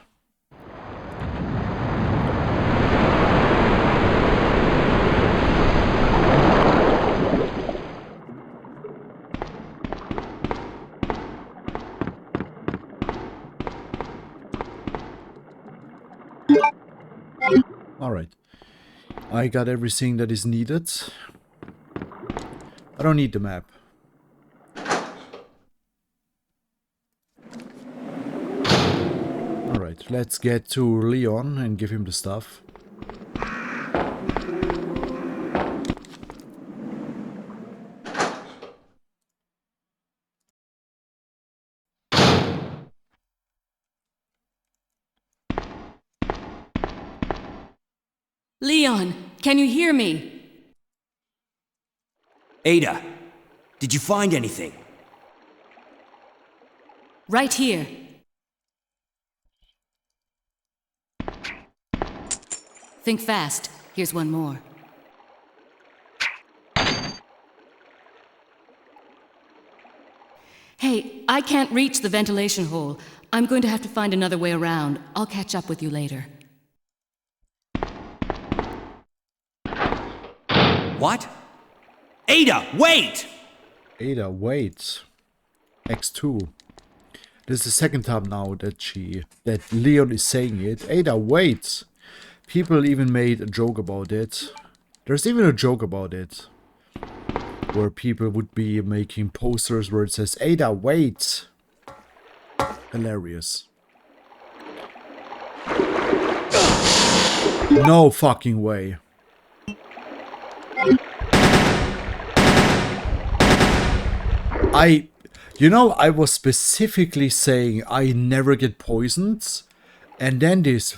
S1: Alright. I got everything that is needed. I don't need the map. Alright, let's get to Leon and give him the stuff.
S6: Leon, can you hear me?
S4: Ada, did you find anything?
S6: Right here. Think fast. Here's one more. Hey, I can't reach the ventilation hole. I'm going to have to find another way around. I'll catch up with you later.
S4: What? Ada, wait!
S1: Ada, wait. X2. This is the second time now that Leon is saying it. Ada, wait! People even made a joke about it. There's even a joke about it. Where people would be making posters where it says, Ada, wait! Hilarious. No fucking way. You know, I was specifically saying I never get poisoned, and then this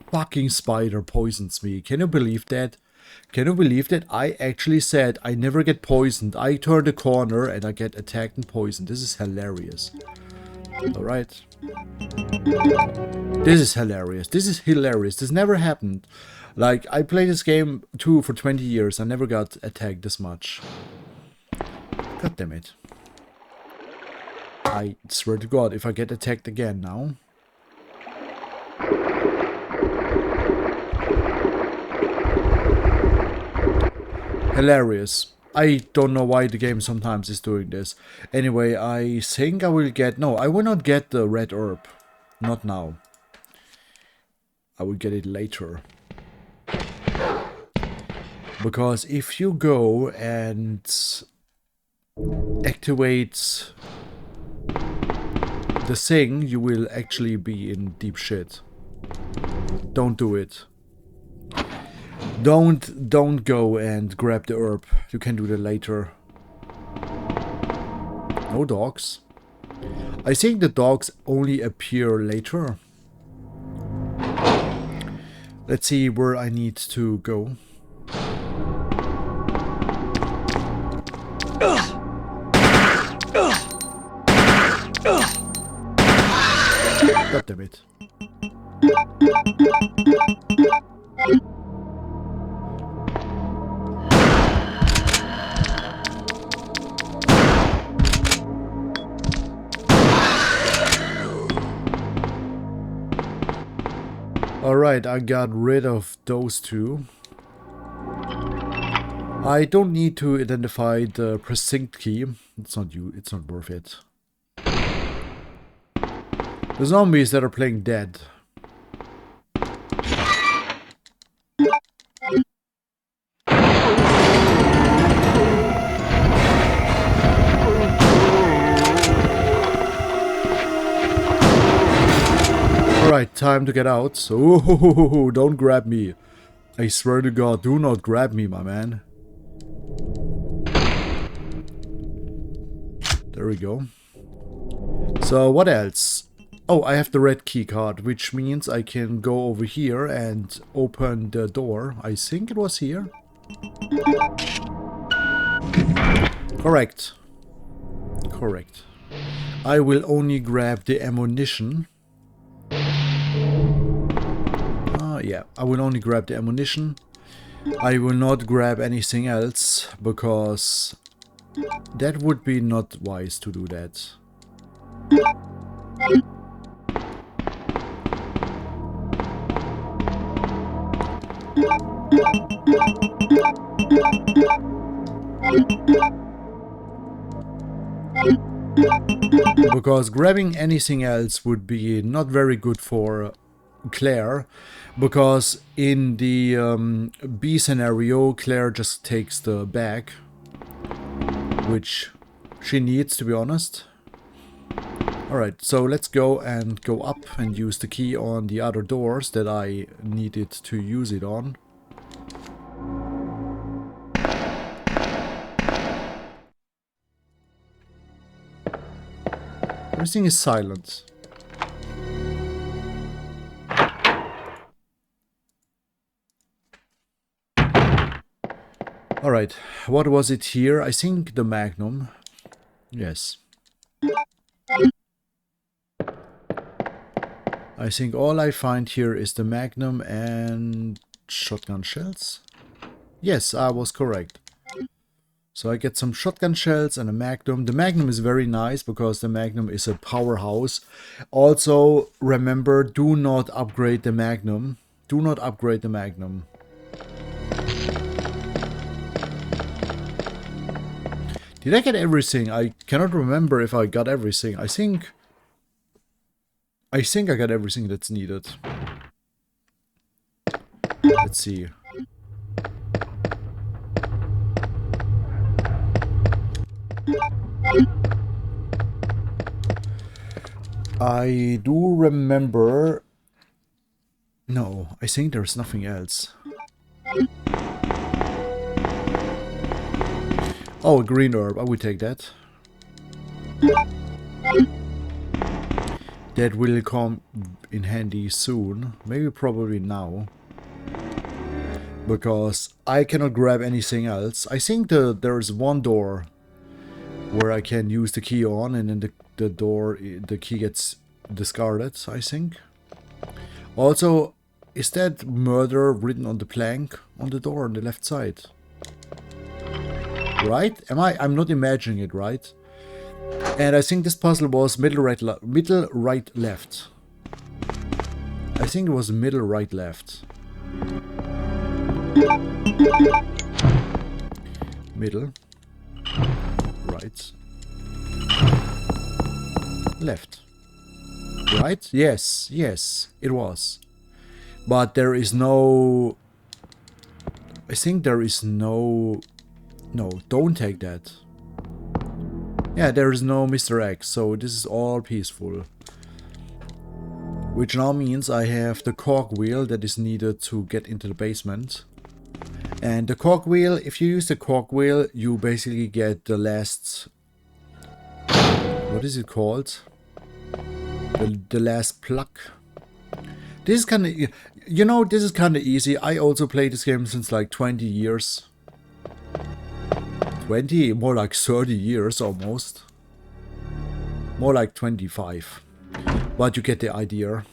S1: fucking spider poisons me. Can you believe that? Can you believe that I actually said I never get poisoned? I turn the corner and I get attacked and poisoned. This is hilarious. Alright. This is hilarious. This is hilarious. This never happened. Like, I played this game too for 20 years. I never got attacked this much. God damn it. I swear to god, if I get attacked again now... Hilarious. I don't know why the game sometimes is doing this. Anyway, I think I will get... No, I will not get the red herb. Not now. I will get it later. Because if you go and activate the thing, you will actually be in deep shit. Don't do it. Don't go and grab the herb. You can do that later. No dogs. I think the dogs only appear later. Let's see where I need to go. God damn it. Alright, I got rid of those two. I don't need to identify the precinct key. It's not worth it. The zombies that are playing dead. Alright, time to get out. Oh, don't grab me. I swear to God, do not grab me, my man. There we go. So, what else? Oh, I have the red key card, which means I can go over here and open the door. I think it was here. Correct. Correct. I will only grab the ammunition. Yeah, I will only grab the ammunition. I will not grab anything else, because that would be not wise to do that. Because grabbing anything else would be not very good for Claire, because in the B scenario, Claire just takes the bag, which she needs, to be honest. Alright, so let's go and go up and use the key on the other doors that I needed to use it on. Everything is silent. Alright, what was it here? I think the Magnum. Yes. I think all I find here is the Magnum and shotgun shells. Yes, I was correct. So I get some shotgun shells and a Magnum. The Magnum is very nice because the Magnum is a powerhouse. Also, remember, do not upgrade the Magnum. Do not upgrade the Magnum. Did I get everything? I cannot remember if I got everything. I think I got everything that's needed. Let's see. I do remember... No, I think there's nothing else. Oh, a green herb. I would take that. That will come in handy soon. Maybe probably now. Because I cannot grab anything else. I think there's one door where I can use the key on, and then the key gets discarded, I think. Also, is that murder written on the plank on the door on the left side? Right? I'm not imagining it, right? And I think this puzzle was middle, right, left. I think it was middle, right, left. Middle. Right. Left. Right? Yes, yes, it was. But there is no... I think there is no... No, don't take that. Yeah, there is no Mr. X, so this is all peaceful. Which now means I have the cogwheel that is needed to get into the basement. And the cogwheel, if you use the cogwheel, you basically get the last... What is it called? The last plug. This is kind of... You know, this is kind of easy. I also play this game since like 20 years. 20? More like 30 years almost. More like 25. But you get the idea.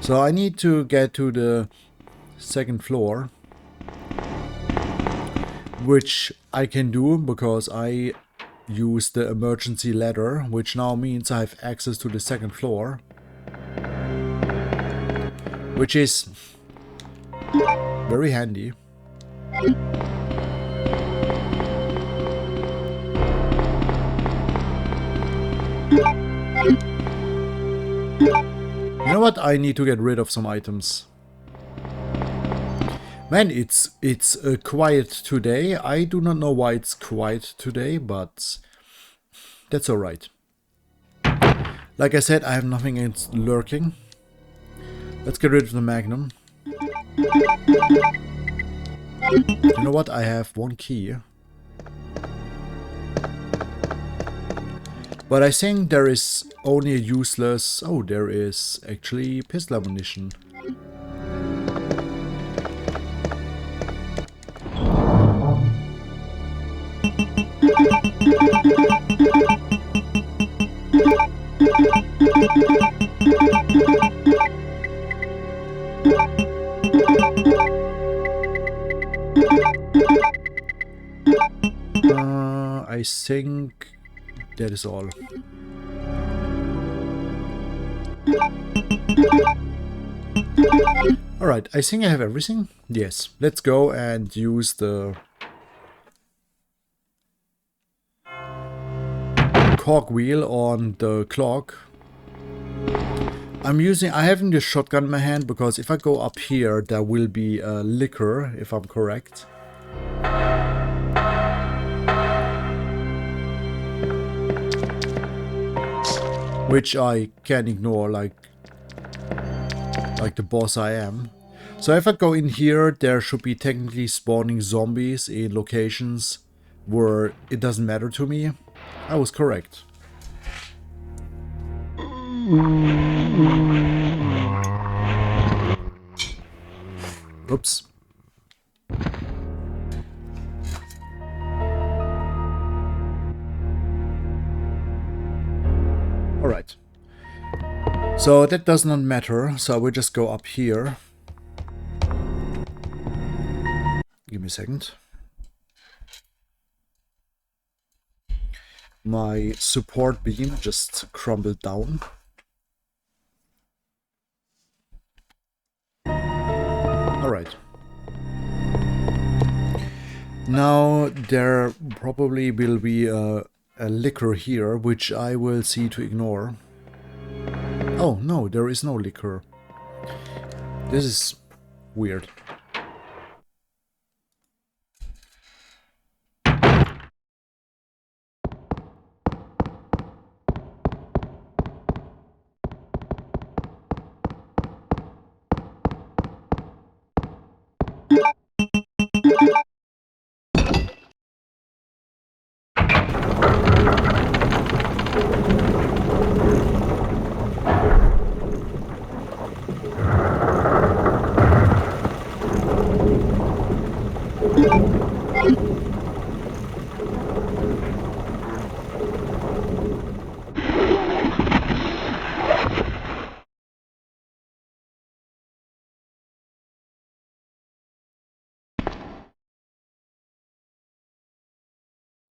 S1: So I need to get to the second floor. Which I can do because I use the emergency ladder. Which now means I have access to the second floor. which is very handy. You know what? I need to get rid of some items. Man, it's quiet today. I do not know why it's quiet today, but that's alright. Like I said, I have nothing against lurking. Let's get rid of the Magnum. You know what? I have one key. But I think there is only a useless... Oh, there is actually pistol ammunition. I think that is all. Alright, I think I have everything. Yes, let's go and use the cogwheel on the clock. I have the shotgun in my hand because if I go up here, there will be a liquor, if I'm correct. Which I can ignore like the boss I am. So if I go in here, there should be technically spawning zombies in locations where it doesn't matter to me. I was correct. Oops. Alright. So that does not matter, so I will just go up here. Give me a second. My support beam just crumbled down. Alright. Now there probably will be a liquor here, which I will see to ignore. Oh no, there is no liquor. This is weird.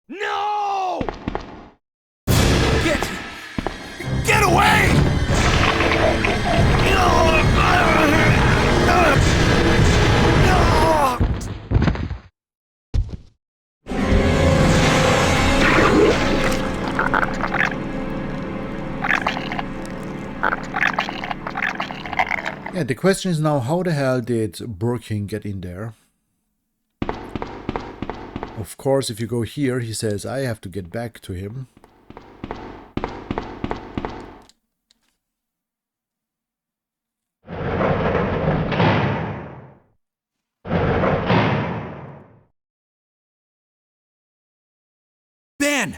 S3: No! Get away! No!
S1: Yeah, the question is now, how the hell did Birkin get in there? Of course, if you go here, he says, I have to get back to him.
S4: Ben!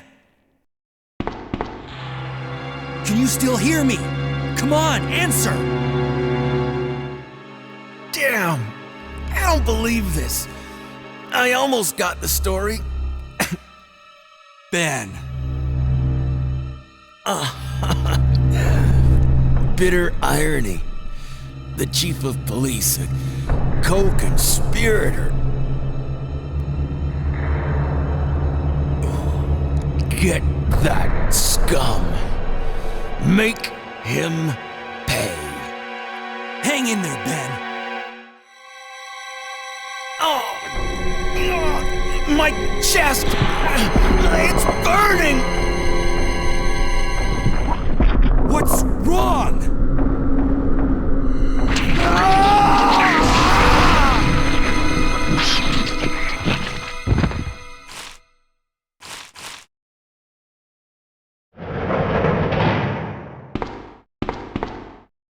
S4: Can you still hear me? Come on, answer!
S7: Damn! I don't believe this. I almost got the story.
S4: Ben.
S7: Bitter irony. The chief of police, a co-conspirator. Get that scum. Make him pay.
S4: Hang in there, Ben. Oh, my chest! It's burning! What's wrong?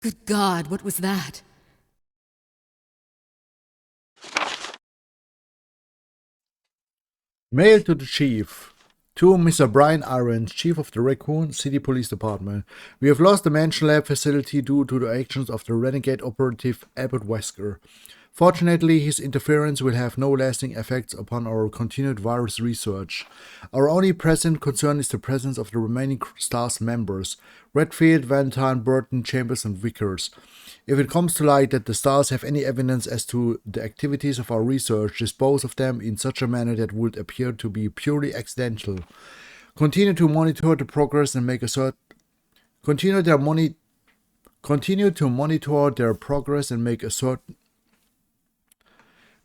S6: Good God, what was that?
S1: Mail to the Chief. To Mr. Brian Irons, Chief of the Raccoon City Police Department. We have lost the Mansion Lab facility due to the actions of the renegade operative Abbott Wesker. Fortunately, his interference will have no lasting effects upon our continued virus research. Our only present concern is the presence of the remaining STARS members, Redfield, Valentine, Burton, Chambers, and Vickers. If it comes to light that the STARS have any evidence as to the activities of our research, dispose of them in such a manner that would appear to be purely accidental. Continue to monitor their progress and make a certain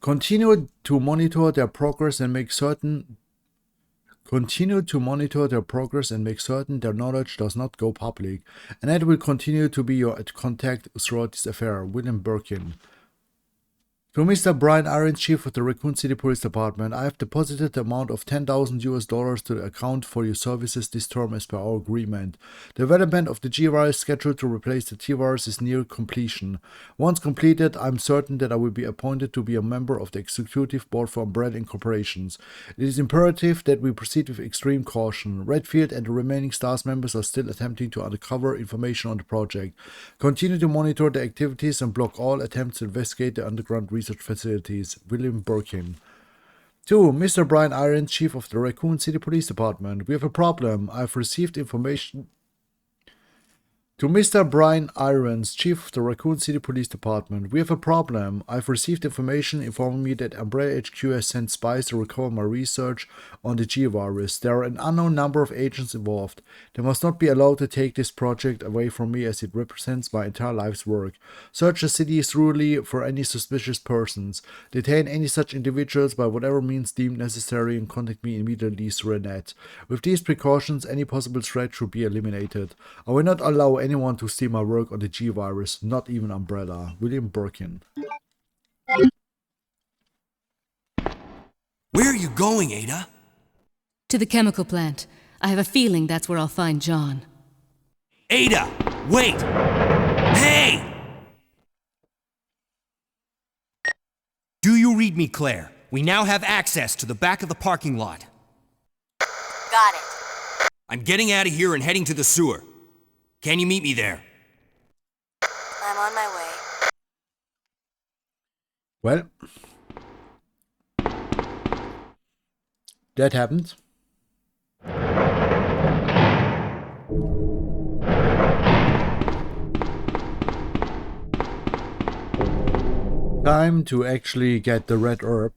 S1: Continue to monitor their progress and make certain their knowledge does not go public, and that will continue to be your contact throughout this affair. William Birkin. To Mr. Brian Irons, Chief of the Raccoon City Police Department, I have deposited the amount of $10,000 to the account for your services this term as per our agreement. The development of the G-Virus scheduled to replace the T-Virus is near completion. Once completed, I am certain that I will be appointed to be a member of the Executive Board for Umbrella Incorporations. It is imperative that we proceed with extreme caution. Redfield and the remaining STARS members are still attempting to uncover information on the project. Continue to monitor the activities and block all attempts to investigate the underground research facilities. William Birkin. To Mr. Brian Irons, Chief of the Raccoon City Police Department. We have a problem. I've received information. To Mr. Brian Irons, Chief of the Raccoon City Police Department. We have a problem. I've received information informing me that Umbrella HQ has sent spies to recover my research on the G-Virus. There are an unknown number of agents involved. They must not be allowed to take this project away from me as it represents my entire life's work. Search the city thoroughly for any suspicious persons. Detain any such individuals by whatever means deemed necessary and contact me immediately through a net. With these precautions, any possible threat should be eliminated. I will not allow anyone to steal my work on the G-Virus, not even Umbrella. William Birkin.
S4: Where are you going, Ada?
S6: To the chemical plant. I have a feeling that's where I'll find John.
S4: Ada! Wait! Hey! Do you read me, Claire? We now have access to the back of the parking lot.
S5: Got it.
S4: I'm getting out of here and heading to the sewer. Can you meet me there?
S5: I'm on my way.
S1: Well, that happened. Time to actually get the red herb.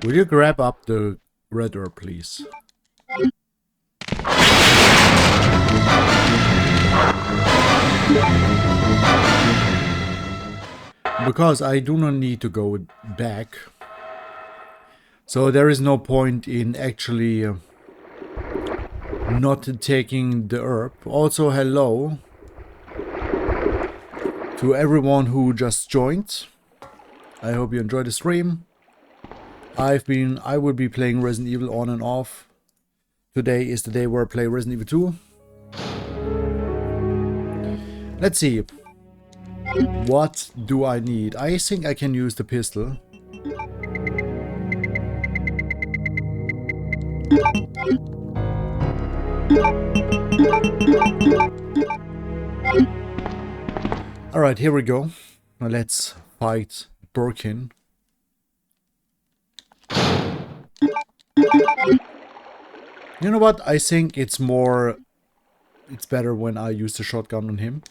S1: Will you grab up the red herb, please? Because I do not need to go back. So there is no point in actually not taking the herb. Also, hello to everyone who just joined. I hope you enjoyed the stream. I will be playing Resident Evil on and off. Today is the day where I play Resident Evil 2. Let's see. What do I need? I think I can use the pistol. Alright, here we go. Now let's fight Birkin. You know what? I think it's better when I use the shotgun on him.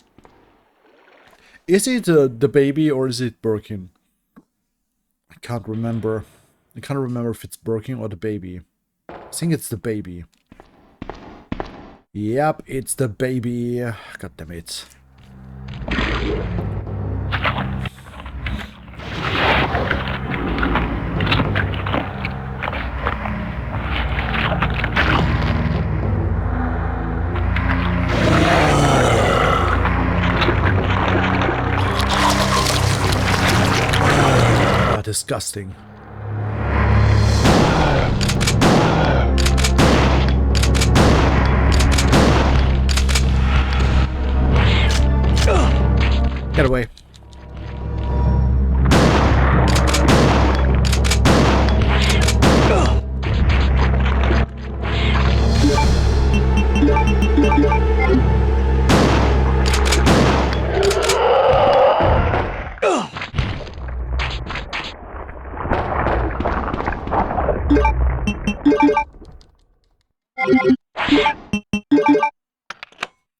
S1: Is it the baby or is it Birkin? I can't remember. I can't remember if it's Birkin or the baby. I think it's the baby. Yep, it's the baby. God damn it. Disgusting. Get away.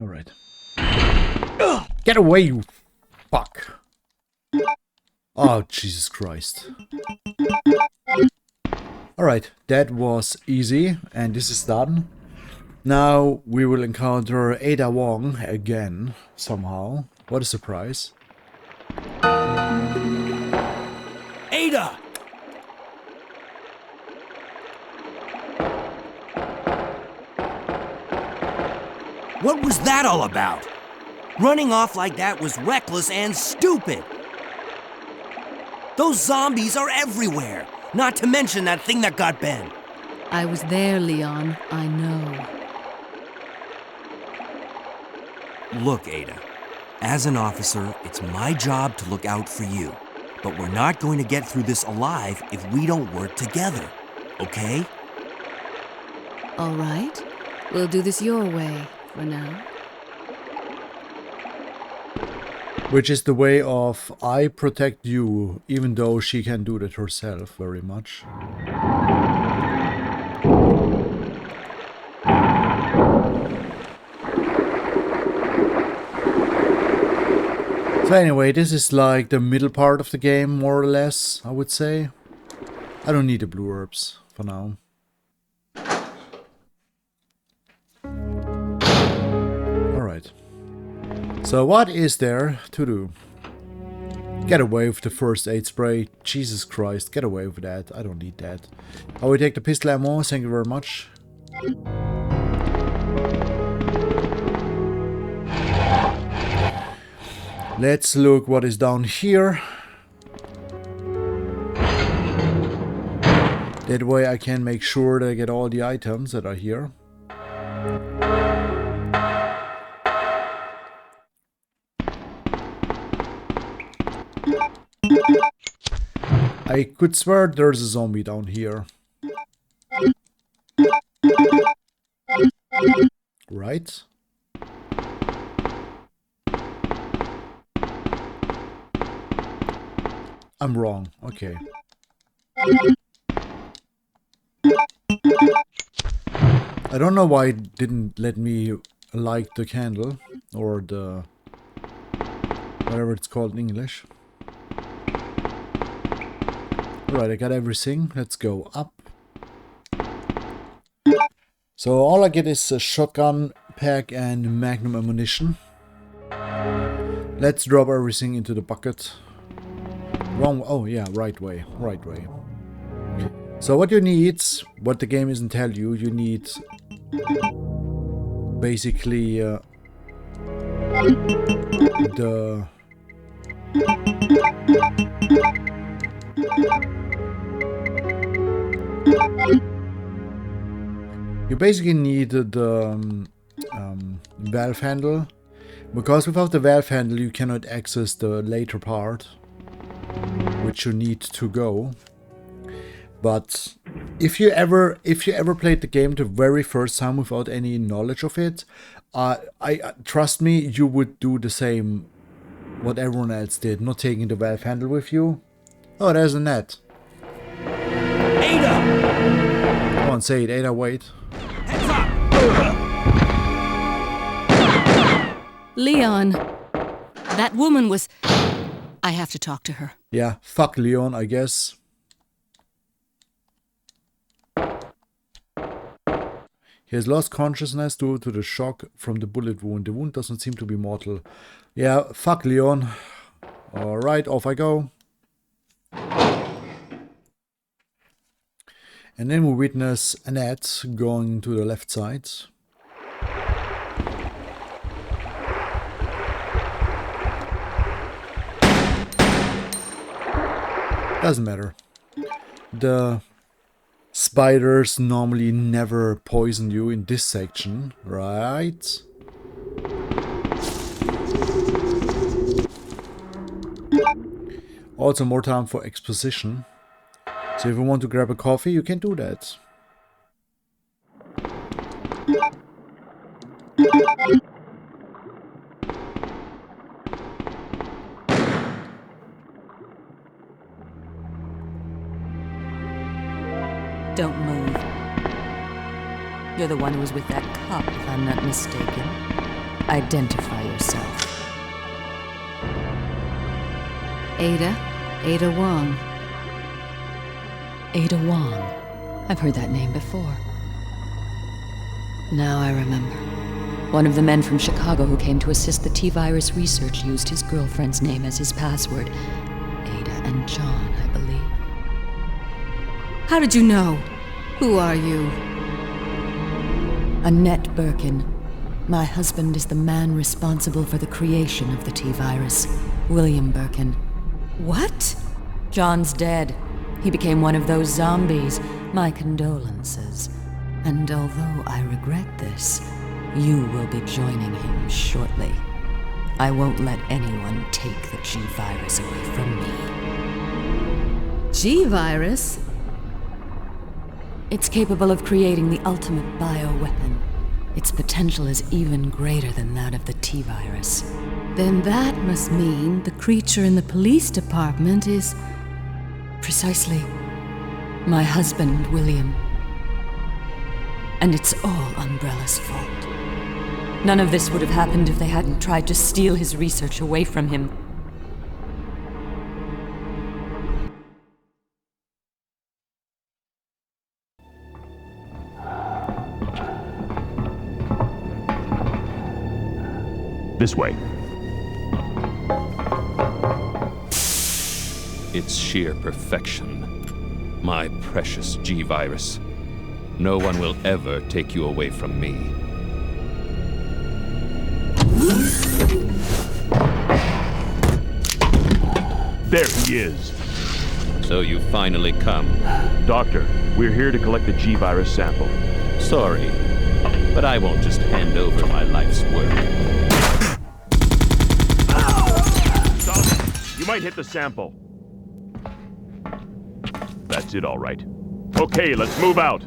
S1: All right. Get away, you fuck. Oh, Jesus Christ. Alright, that was easy, and this is done. Now we will encounter Ada Wong again, somehow. What a surprise.
S4: Ada! What was that all about? Running off like that was reckless and stupid. Those zombies are everywhere, not to mention that thing that got Ben.
S6: I was there, Leon. I know.
S4: Look, Ada, as an officer, it's my job to look out for you. But we're not going to get through this alive if we don't work together, okay?
S6: All right. We'll do this your way for now.
S1: Which is the way of I protect you, even though she can do that herself very much. So anyway, this is like the middle part of the game, more or less, I would say. I don't need the blue herbs for now. Alright. So what is there to do? Get away with the first aid spray. Jesus Christ, get away with that. I don't need that. I will take the pistol ammo, thank you very much. Let's look what is down here. That way I can make sure that I get all the items that are here. I could swear there's a zombie down here. Right? I'm wrong. Okay. I don't know why it didn't let me light the candle or the whatever it's called in English. Alright, I got everything. Let's go up. So all I get is a shotgun pack and magnum ammunition. Let's drop everything into the bucket. Wrong. Oh yeah, right way. Right way. So what you need, what the game doesn't tell you, you need basically you basically need the valve handle, because without the valve handle you cannot access the later part, which you need to go. But if you ever played the game the very first time without any knowledge of it, I trust me, you would do the same what everyone else did, not taking the valve handle with you. Oh, there's a net.
S4: Ada!
S1: Come on, say it, Ada, wait.
S4: Heads up!
S6: Leon, That woman was... I have to talk to her.
S1: Yeah, fuck Leon, I guess. He has lost consciousness due to the shock from the bullet wound. The wound doesn't seem to be mortal. Yeah, fuck Leon. Alright, off I go. And then we witness Annette going to the left side. Doesn't matter. The spiders normally never poison you in this section, right? Also more time for exposition. So if you want to grab a coffee, you can do that.
S8: Don't move. You're the one who was with that cop, if I'm not mistaken. Identify yourself.
S6: Ada Wong.
S8: Ada Wong. I've heard that name before. Now I remember. One of the men from Chicago who came to assist the T-virus research used his girlfriend's name as his password. Ada and John, I believe.
S6: How did you know? Who are you?
S8: Annette Birkin. My husband is the man responsible for the creation of the T-virus, William Birkin.
S6: What?
S8: John's dead. He became one of those zombies. My condolences. And although I regret this, you will be joining him shortly. I won't let anyone take the G-virus away from me.
S6: G-virus?
S8: It's capable of creating the ultimate bioweapon. Its potential is even greater than that of the T-virus.
S6: Then that must mean the creature in the police department is...
S8: Precisely. My husband, William. And it's all Umbrella's fault. None of this would have happened if they hadn't tried to steal his research away from him.
S9: This way.
S3: It's sheer perfection. My precious G-virus. No one will ever take you away from me.
S9: There he is.
S3: So you finally come.
S9: Doctor, we're here to collect the G-virus sample.
S3: Sorry, but I won't just hand over my life's work.
S9: Stop! You might hit the sample. That's it, all right. Okay, let's move out.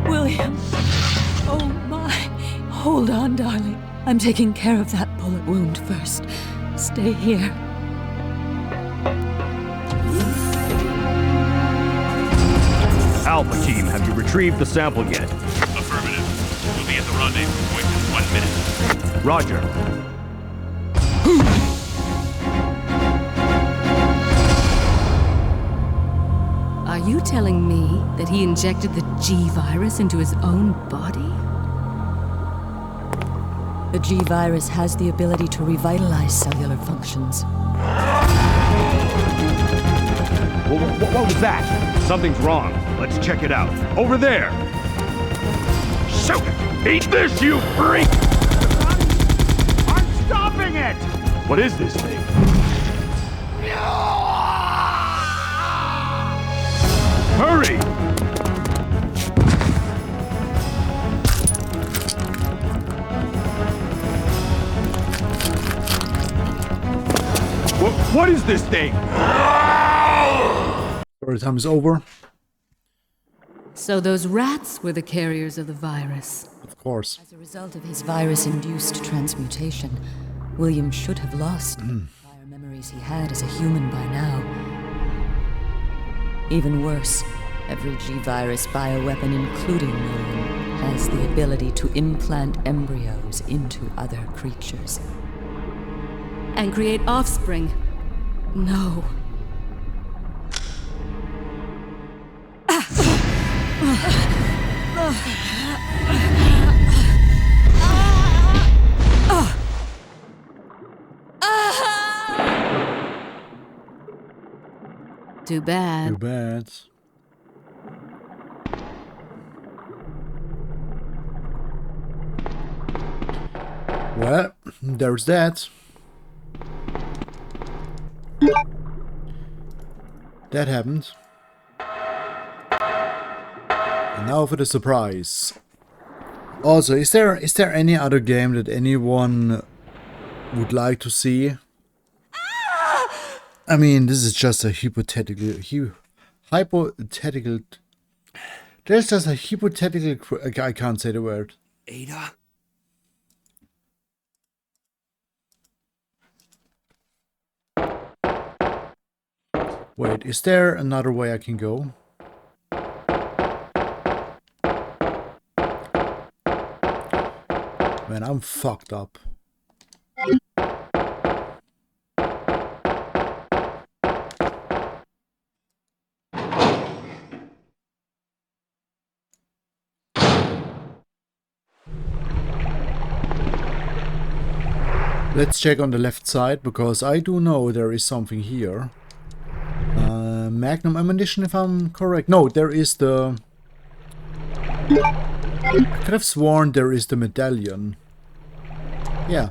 S8: William. Oh my. Hold on, darling. I'm taking care of that bullet wound first. Stay here.
S9: Alpha team, have you retrieved the sample yet?
S3: Affirmative. We'll be at the rendezvous point in 1 minute.
S9: Roger.
S6: Are you telling me that he injected the G-virus into his own body?
S8: The G-virus has the ability to revitalize cellular functions.
S9: What was that? Something's wrong. Let's check it out. Over there! Shoot! Eat this, you freak! I'm stopping it! What is this thing? Hurry! What is this thing?
S1: Story time is over.
S6: So those rats were the carriers of the virus.
S1: Of course.
S8: As a result of his virus-induced transmutation, William should have lost the prior memories he had as a human by now. Even worse, every G-virus bioweapon, including William, has the ability to implant embryos into other creatures.
S6: And create offspring. No. Too bad.
S1: Too bad. Well, there's that. That happened. And now for the surprise. Also, is there any other game that anyone would like to see? I mean, this is just a hypothetical. There's just a hypothetical. I can't say the word.
S4: Ada?
S1: Wait, is there another way I can go? Man, I'm fucked up. Let's check on the left side, because I do know there is something here. Magnum ammunition, if I'm correct. No, there is the... I could have sworn there is the medallion. Yeah.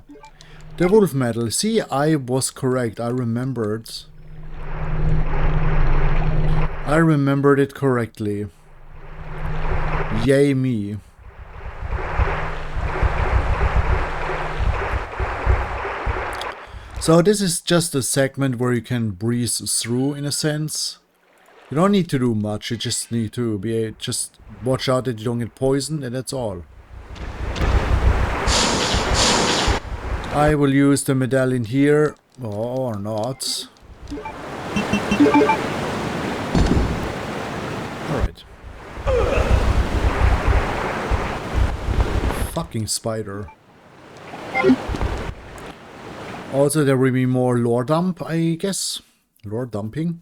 S1: The wolf medal. See, I was correct. I remembered. I remembered it correctly. Yay me. So this is just a segment where you can breeze through, in a sense. You don't need to do much, you just need to just watch out that you don't get poisoned, and that's all. I will use the medallion here, or not. Alright. Fucking spider. Also, there will be more lore dump, I guess. Lore dumping.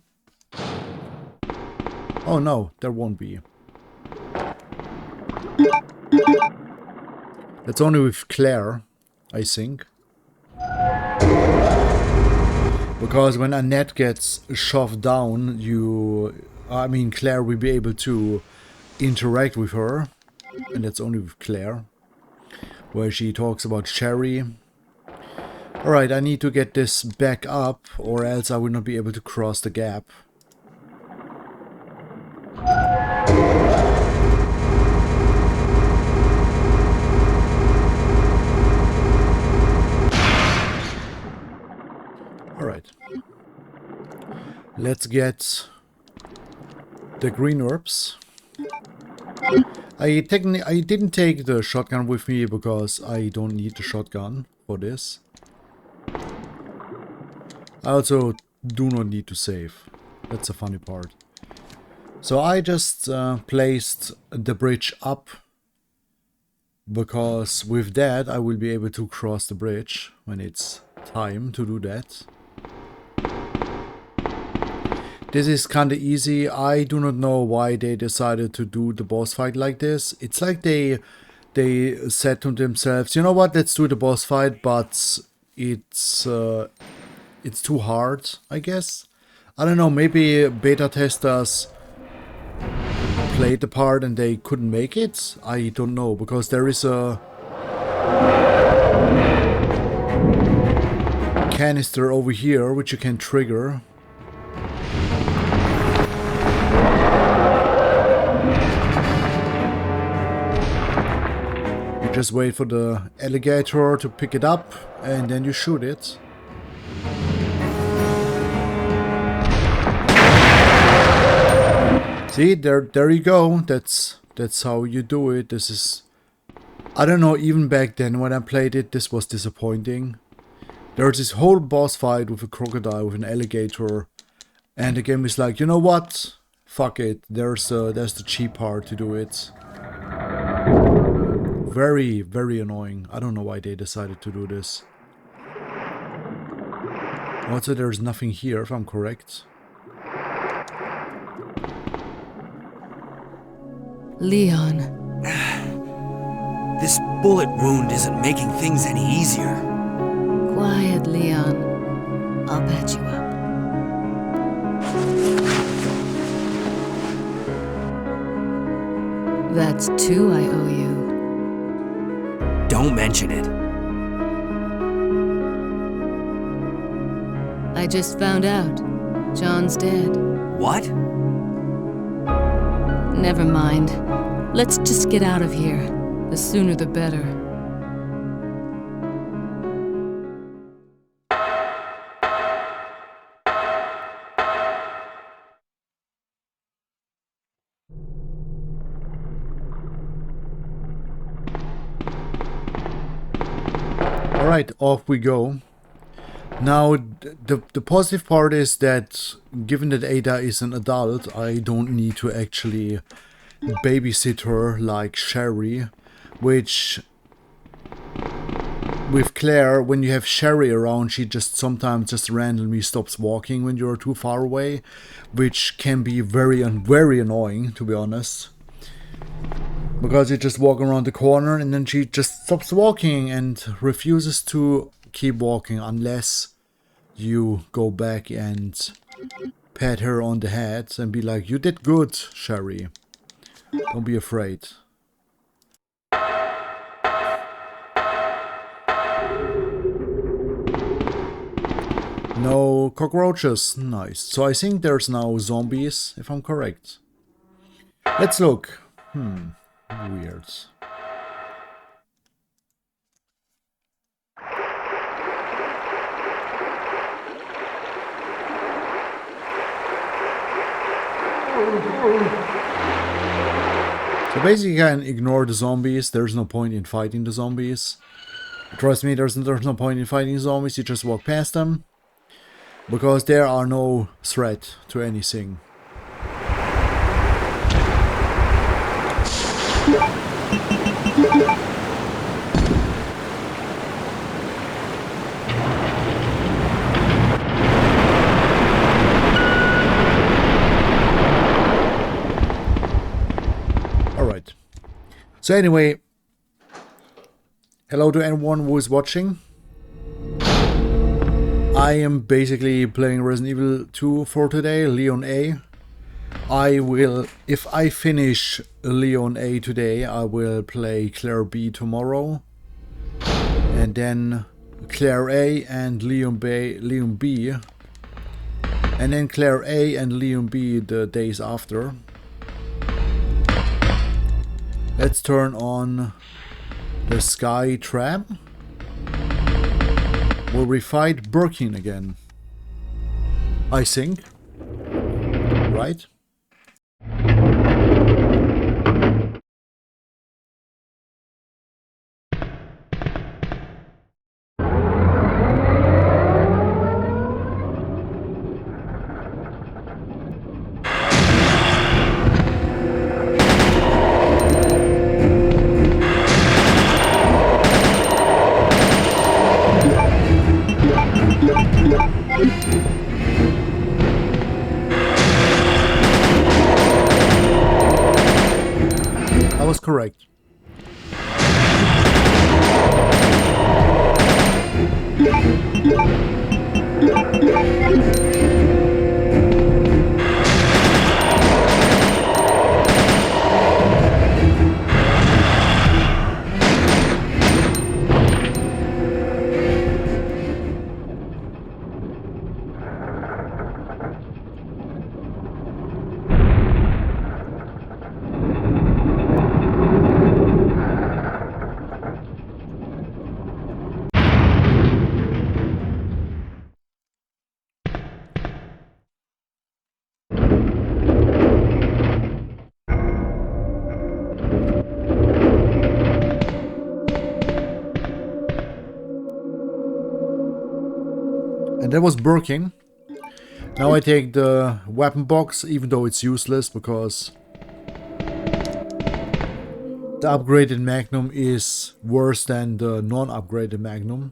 S1: Oh no, there won't be. That's only with Claire, I think. Because when Annette gets shoved down, Claire will be able to interact with her. And that's only with Claire. Where she talks about Cherry. Alright, I need to get this back up, or else I will not be able to cross the gap. Alright. Let's get the green herbs. I didn't take the shotgun with me because I don't need the shotgun for this. I also do not need to save. That's the funny part. So I just placed the bridge up, because with that I will be able to cross the bridge when it's time to do that. This is kinda easy. I do not know why they decided to do the boss fight like this. It's like they said to themselves, you know what, let's do the boss fight, but it's too hard, I guess. I don't know, maybe beta testers played the part and they couldn't make it? I don't know, because there is a canister over here which you can trigger. You just wait for the alligator to pick it up and then you shoot it. See, there you go. That's how you do it. This is... I don't know, even back then when I played it, this was disappointing. There's this whole boss fight with a crocodile, with an alligator. And the game is like, you know what? Fuck it. There's the cheap part to do it. Very, very annoying. I don't know why they decided to do this. Also, there's nothing here, if I'm correct.
S6: Leon.
S4: This bullet wound isn't making things any easier.
S6: Quiet, Leon. I'll patch you up. That's 2 I owe you.
S4: Don't mention it.
S6: I just found out. John's dead.
S4: What?
S6: Never mind. Let's just get out of here. The sooner the better.
S1: Alright, off we go. Now, the positive part is that, given that Ada is an adult, I don't need to actually babysit her like Sherry, which, with Claire, when you have Sherry around, she just sometimes just randomly stops walking when you're too far away, which can be very annoying, to be honest. Because you just walk around the corner and then she just stops walking and refuses to keep walking unless you go back and pat her on the head and be like, you did good, Sherry. Don't be afraid. No cockroaches. Nice. So I think there's now zombies, if I'm correct. Let's look. Weird. So basically you can ignore the zombies. There's no point in fighting the zombies. Trust me, there's no point in fighting zombies. You just walk past them. Because there are no threat to anything. Alright. So anyway, hello to anyone who is watching. I am basically playing Resident Evil 2 for today, Leon A. I will, if I finish Leon A today, I will play Claire B tomorrow. And then Claire A and Leon B. And then Claire A and Leon B the days after. Let's turn on the Sky Tram. Will we fight Birkin again? I think. Right? I was correct. And that was Birkin. Now I take the weapon box, even though it's useless, because the upgraded Magnum is worse than the non-upgraded Magnum.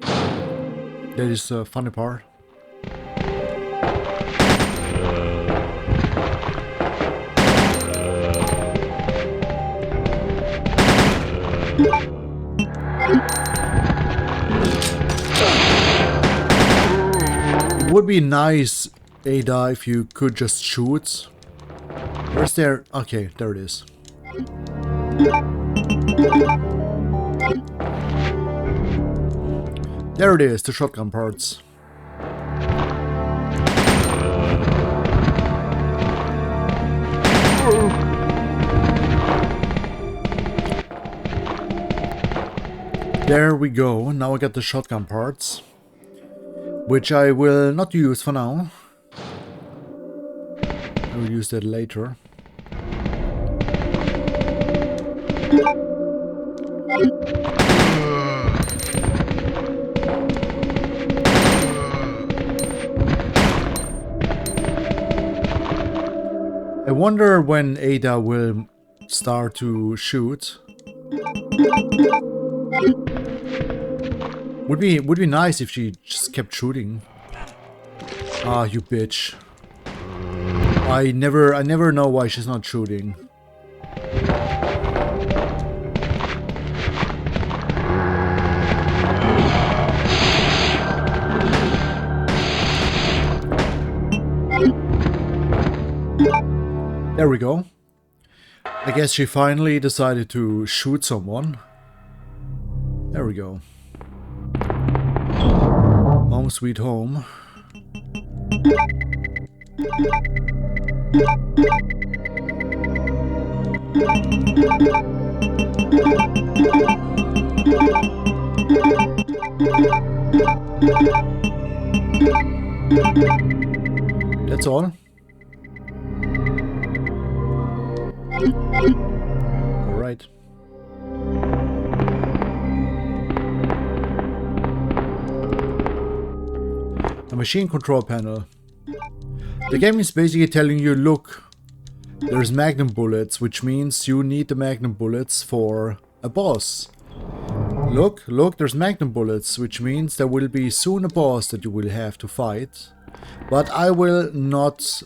S1: That is the funny part. It would be nice, Ada, if you could just shoot. Where's there? Okay, there it is. There it is, the shotgun parts. There we go, now I got the shotgun parts, which I will not use for now. I will use that later. I wonder when Ada will start to shoot. Would be nice if she just kept shooting. Ah, you bitch. I never know why she's not shooting. There we go. I guess she finally decided to shoot someone. There we go. Home sweet home. That's all. All right. The machine control panel. The game is basically telling you, look, there's Magnum bullets, which means you need the Magnum bullets for a boss. Look, there's Magnum bullets, which means there will be soon a boss that you will have to fight. But I will not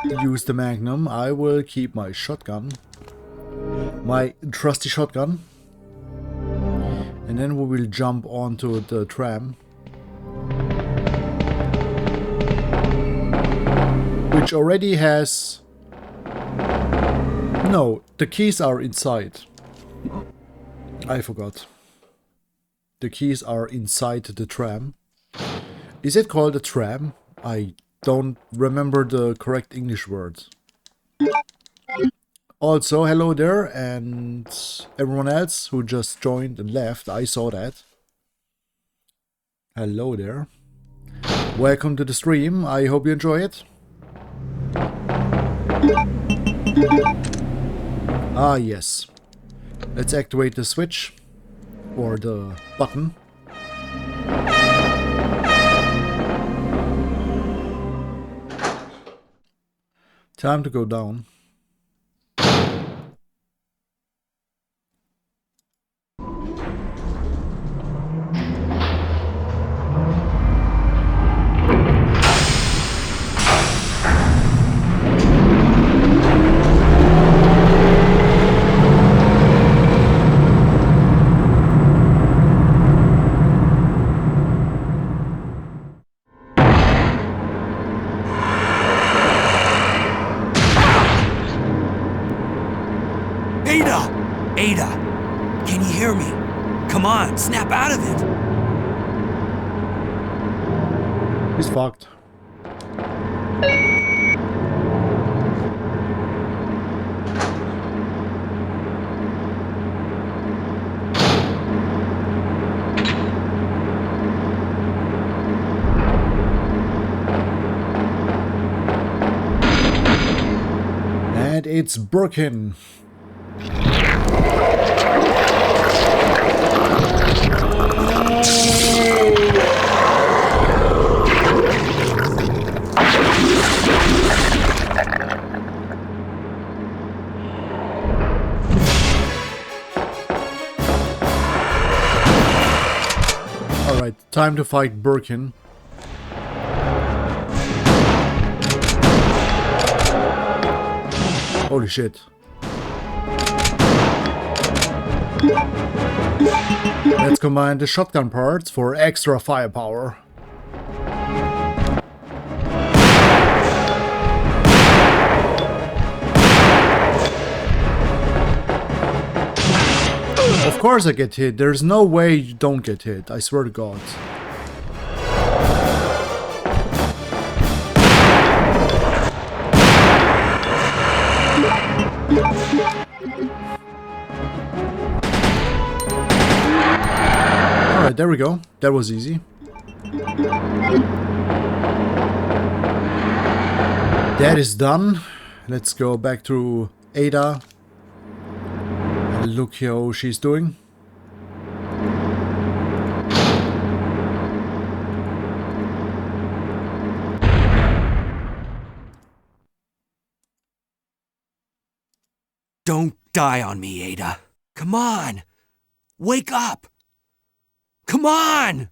S1: use the Magnum. I will keep my shotgun. My trusty shotgun. And then we will jump onto the tram. Which already has... No, the keys are inside. I forgot. The keys are inside the tram. Is it called a tram? I don't remember the correct English word. Also, hello there, and everyone else who just joined and left, I saw that. Hello there. Welcome to the stream, I hope you enjoy it. Ah, yes. Let's activate the switch, or the button. Time to go down.
S4: Ada! Can you hear me? Come on, snap out of it!
S1: He's fucked. And it's broken. Time to fight Birkin. Holy shit. Let's combine the shotgun parts for extra firepower. Of course I get hit. There's no way you don't get hit. I swear to God. Alright, there we go. That was easy. That is done. Let's go back to Ada. And look how she's doing.
S4: Don't die on me, Ada. Come on! Wake up! Come on!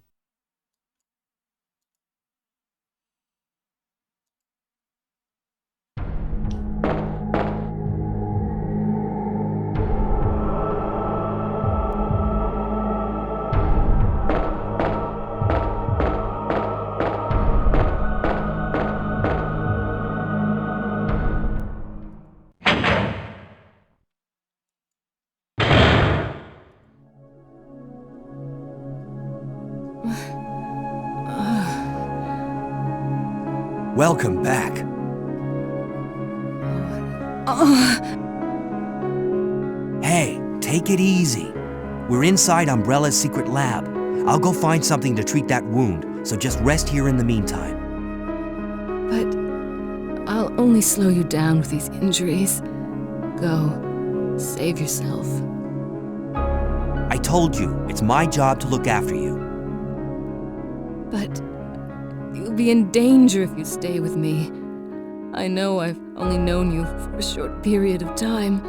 S4: Welcome back. Hey, take it easy. We're inside Umbrella's secret lab. I'll go find something to treat that wound, so just rest here in the meantime.
S6: But I'll only slow you down with these injuries. Go, save yourself.
S4: I told you, it's my job to look after you.
S6: But you'll be in danger if you stay with me. I know I've only known you for a short period of time,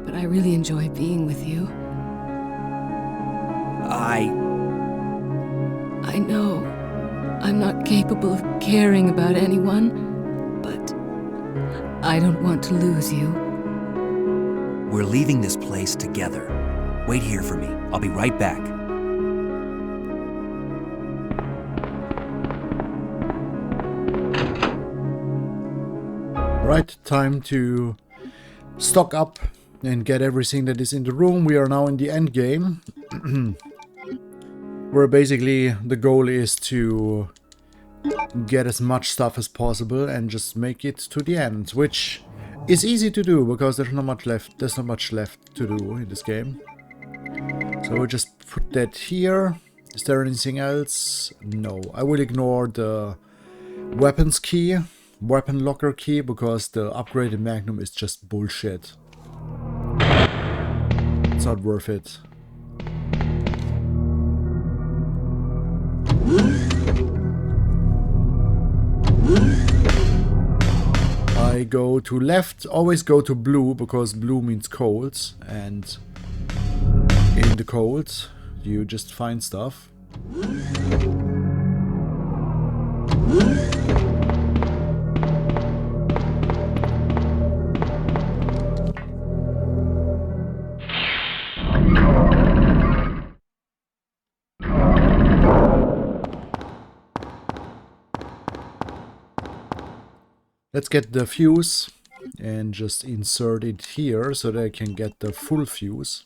S6: but I really enjoy being with you. I know I'm not capable of caring about anyone, but I don't want to lose you.
S4: We're leaving this place together. Wait here for me. I'll be right back.
S1: Right, time to stock up and get everything that is in the room. We are now in the end game. Where basically the goal is to get as much stuff as possible and just make it to the end, which is easy to do because there's not much left. There's not much left to do in this game. So we'll just put that here. Is there anything else? No. I will ignore the weapons key, weapon locker key, because the upgraded Magnum is just bullshit. It's not worth it. I go to left, always go to blue because blue means cold, and in the cold you just find stuff. Let's get the fuse and just insert it here so that I can get the full fuse.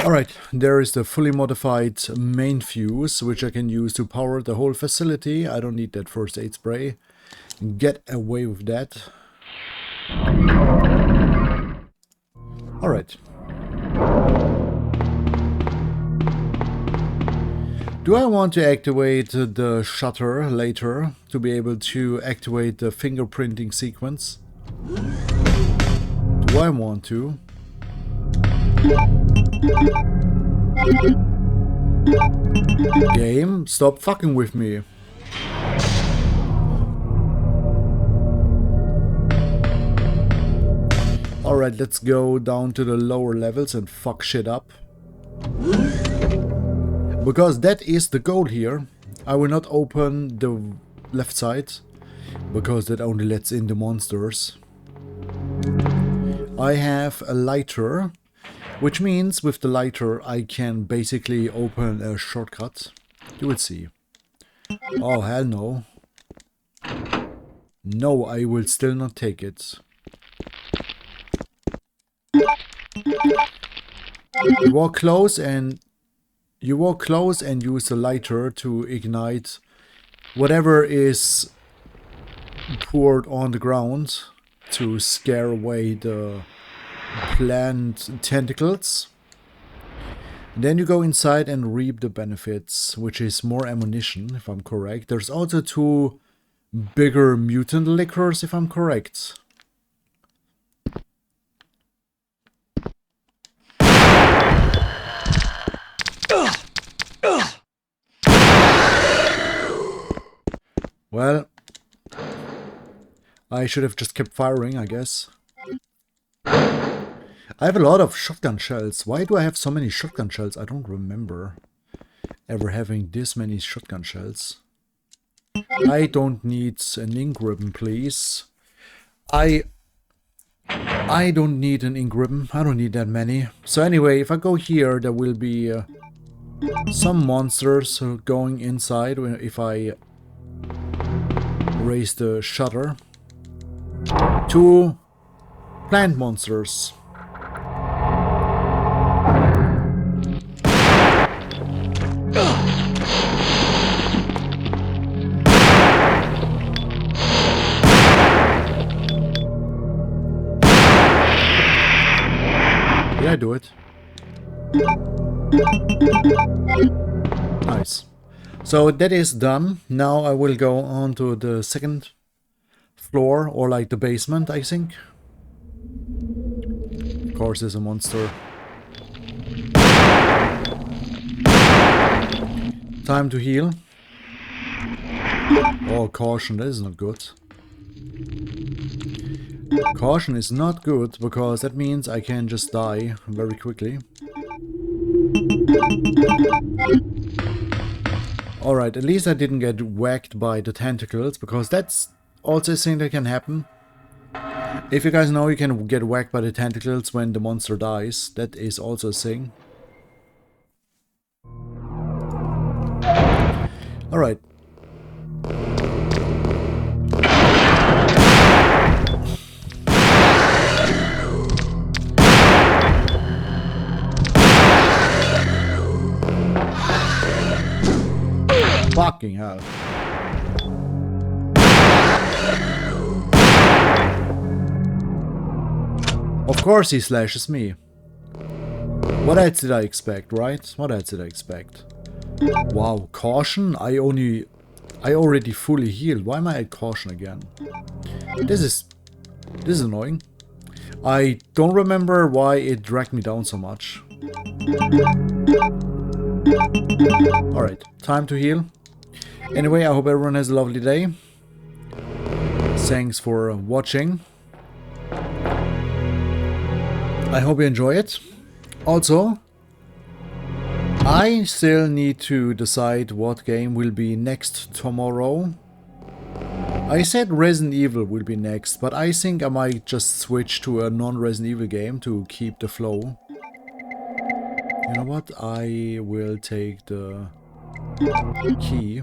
S1: Alright, there is the fully modified main fuse, which I can use to power the whole facility. I don't need that first aid spray. Get away with that. Alright. Do I want to activate the shutter later to be able to activate the fingerprinting sequence? Do I want to? Game, stop fucking with me. Alright, let's go down to the lower levels and fuck shit up. Because that is the goal here. I will not open the left side, because that only lets in the monsters. I have a lighter, which means with the lighter I can basically open a shortcut. You will see. Oh, hell no. No, I will still not take it. You walk close and use the lighter to ignite whatever is poured on the ground to scare away the plant tentacles. Then you go inside and reap the benefits, which is more ammunition, if I'm correct. There's also 2 bigger mutant liquors, if I'm correct. Well, I should have just kept firing, I guess. I have a lot of shotgun shells. Why do I have so many shotgun shells? I don't remember ever having this many shotgun shells. I don't need an ink ribbon, please. I don't need an ink ribbon. I don't need that many. So anyway, if I go here, there will be some monsters going inside if I raise the shutter. 2 plant monsters. Did I do it? Nice. So that is done. Now I will go on to the second floor, or like the basement, I think. Of course, there's a monster. Time to heal. Oh, caution, that is not good. Caution is not good, because that means I can just die very quickly. Alright, at least I didn't get whacked by the tentacles, because that's also a thing that can happen. If you guys know, you can get whacked by the tentacles when the monster dies. That is also a thing. Alright. Fucking hell. Of course he slashes me. What else did I expect, right? What else did I expect? Wow, caution? I already fully healed. Why am I at caution again? This is annoying. I don't remember why it dragged me down so much. Alright, time to heal. Anyway, I hope everyone has a lovely day. Thanks for watching. I hope you enjoy it. Also, I still need to decide what game will be next tomorrow. I said Resident Evil will be next, but I think I might just switch to a non-Resident Evil game to keep the flow. You know what? I will take the key.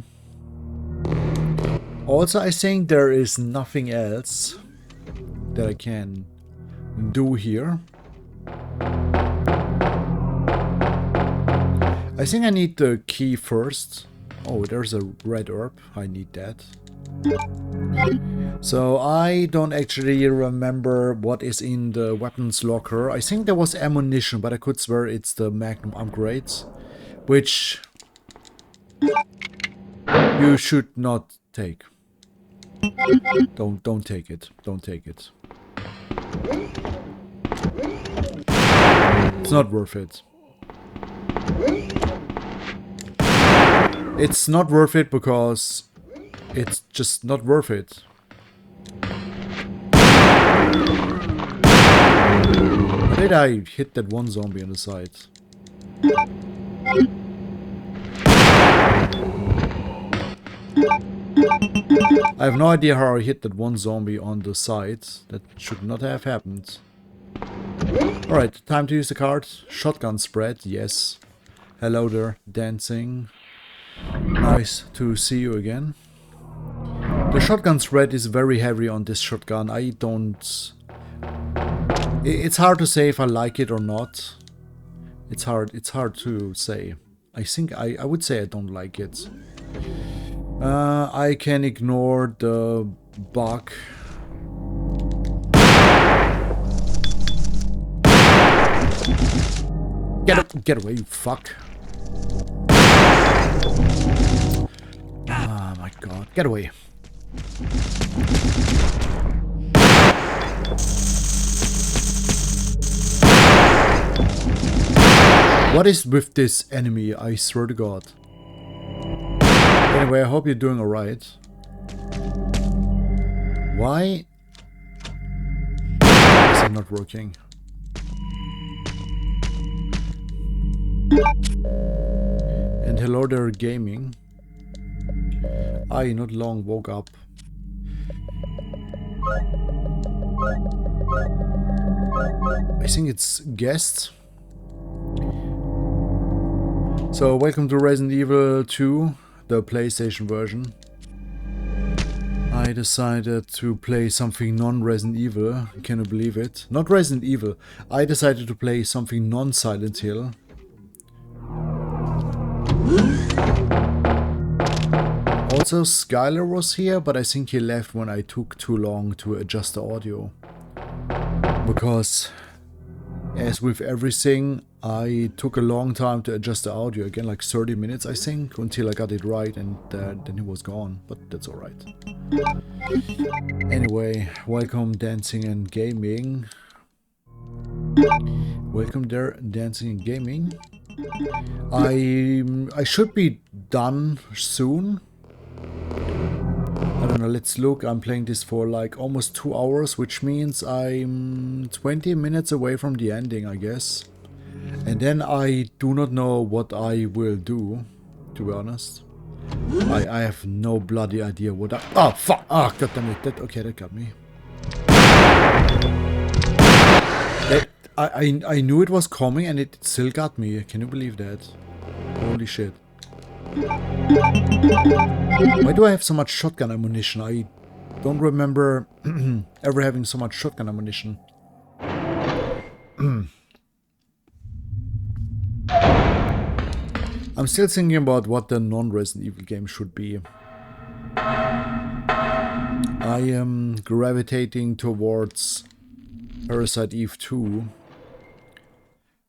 S1: Also, I think there is nothing else that I can do here. I think I need the key first. Oh, there's a red herb. I need that. So I don't actually remember what is in the weapons locker. I think there was ammunition, but I could swear it's the Magnum upgrades, which you should not take. Don't take it. Don't take it. It's not worth it. It's not worth it because it's just not worth it. How did I hit that one zombie on the side? I have no idea how I hit that one zombie on the side. That should not have happened. Alright, time to use the card. Shotgun spread, yes. Hello there, dancing. Nice to see you again. The shotgun spread is very heavy on this shotgun. I don't... It's hard to say if I like it or not. It's hard to say. I think I would say I don't like it. I can ignore the bug. Get away, you fuck. Oh my god, get away. What is with this enemy, I swear to god. Anyway, I hope you're doing alright. Why is it not working? And hello there, gaming. I not long woke up. I think it's guests. So, welcome to Resident Evil 2, the PlayStation version. I decided to play something non-Resident Evil. Can you believe it? Not Resident Evil. I decided to play something non-Silent Hill. Also, Skylar was here, but I think he left when I took too long to adjust the audio. Because, as with everything, I took a long time to adjust the audio, again like 30 minutes I think, until I got it right, and then he was gone, but that's alright. Anyway, welcome Dancing and Gaming. Welcome there, Dancing and Gaming. I should be done soon. I don't know, let's look. I'm playing this for like almost 2 hours, which means I'm 20 minutes away from the ending, I guess. And then I do not know what I will do, to be honest. I have no bloody idea what I... Oh, fuck! Oh, goddammit. Okay, that got me. I knew it was coming and it still got me. Can you believe that? Holy shit. Why do I have so much shotgun ammunition? I don't remember ever having so much shotgun ammunition. I'm still thinking about what the non-Resident Evil game should be. I am gravitating towards Parasite Eve 2.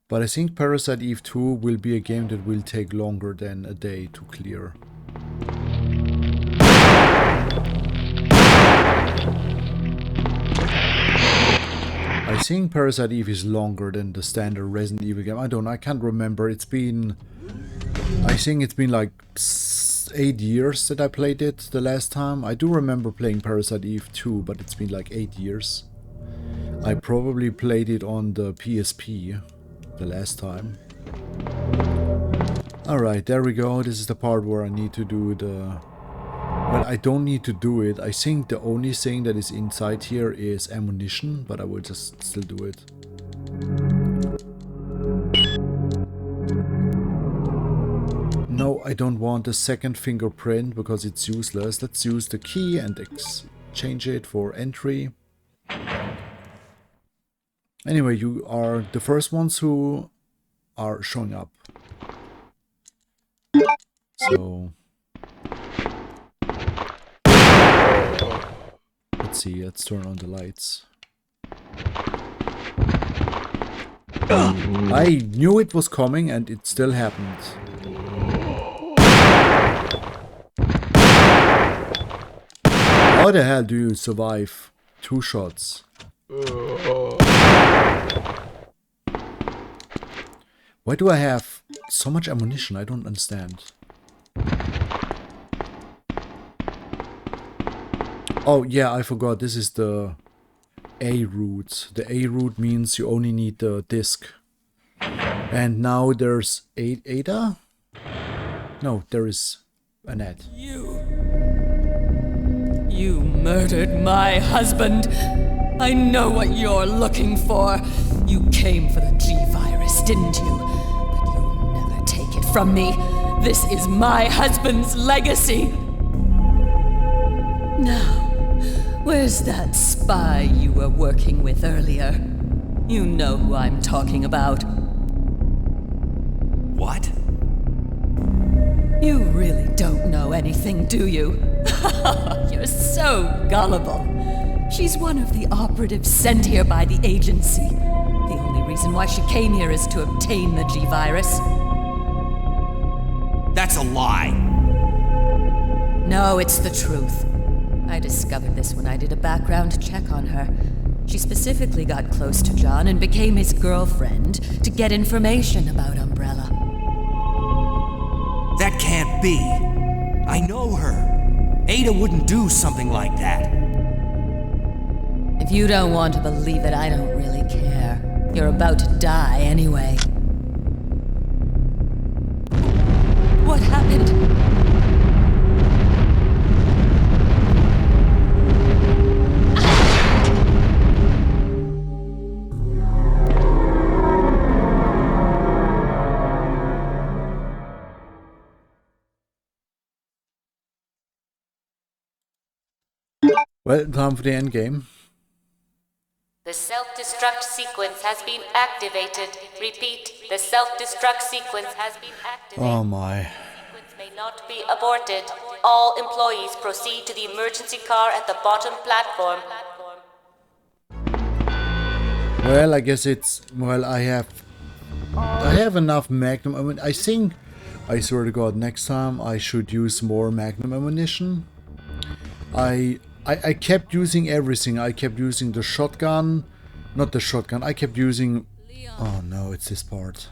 S1: But I think Parasite Eve 2 will be a game that will take longer than a day to clear. I think Parasite Eve is longer than the standard Resident Evil game. I can't remember. It's been... I think it's been like 8 years that I played it the last time. I do remember playing Parasite Eve 2, but it's been like 8 years. I probably played it on the PSP the last time. Alright, there we go. This is the part where I need to do the... Well, I don't need to do it. I think the only thing that is inside here is ammunition, but I will just still do it. No, I don't want a second fingerprint because it's useless. Let's use the key and exchange it for entry. Anyway, you are the first ones who are showing up. So... let's see, let's turn on the lights. I knew it was coming and it still happened. How the hell do you survive 2 shots? Why do I have so much ammunition? I don't understand. Oh yeah, I forgot. This is the A route. The A route means you only need the disc. And now there's Ada? No, there is Annette.
S10: You murdered my husband. I know what you're looking for. You came for the G-Virus, didn't you? But you'll never take it from me. This is my husband's legacy. Now, where's that spy you were working with earlier? You know who I'm talking about.
S4: What?
S10: You really don't know anything, do you? You're so gullible. She's one of the operatives sent here by the agency. The only reason why she came here is to obtain the G-Virus.
S4: That's a lie.
S10: No, it's the truth. I discovered this when I did a background check on her. She specifically got close to John and became his girlfriend to get information about Umbrella.
S4: That can't be. I know her. Ada wouldn't do something like that.
S10: If you don't want to believe it, I don't really care. You're about to die anyway. What happened?
S1: Well, time for the end game.
S11: The self-destruct sequence has been activated. Repeat, the self-destruct sequence has been activated.
S1: Oh my.
S11: The sequence may not be aborted. All employees proceed to the emergency car at the bottom platform.
S1: Well, I guess it's... Well, I have enough Magnum. I mean, I think... I swear to God, next time I should use more Magnum ammunition. I kept using everything. I kept using the shotgun. Not the shotgun. I kept using... Oh no, it's this part.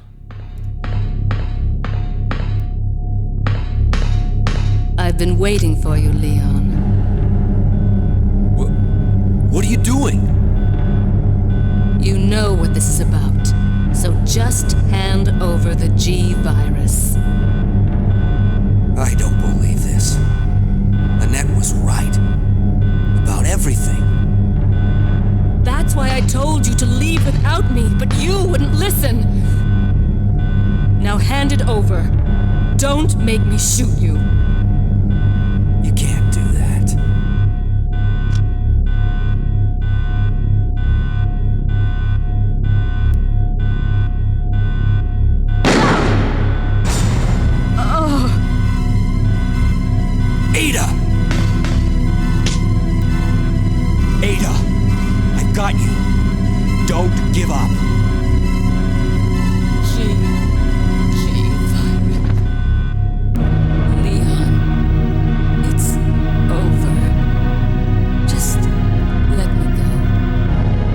S6: I've been waiting for you, Leon.
S4: What are you doing?
S6: You know what this is about. So just hand over the G-Virus.
S4: I don't believe this. Annette was right. About everything.
S6: That's why I told you to leave without me, but you wouldn't listen. Now hand it over. Don't make me shoot you.
S4: You can't do that. Ada! Ada, I've got you. Don't give up.
S6: Leon, it's over. Just let me go.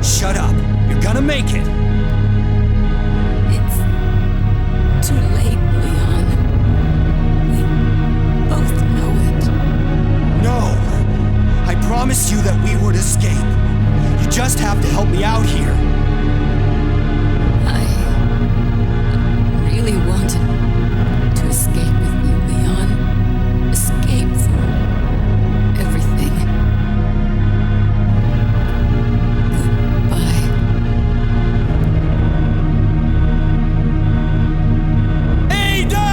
S4: Shut up. You're gonna make it.
S6: It's too late, Leon. We both know it.
S4: No. I promised you that we would escape. You just have to help me out here.
S6: I really wanted to escape with you, Leon. Escape from everything. Goodbye.
S4: Ada!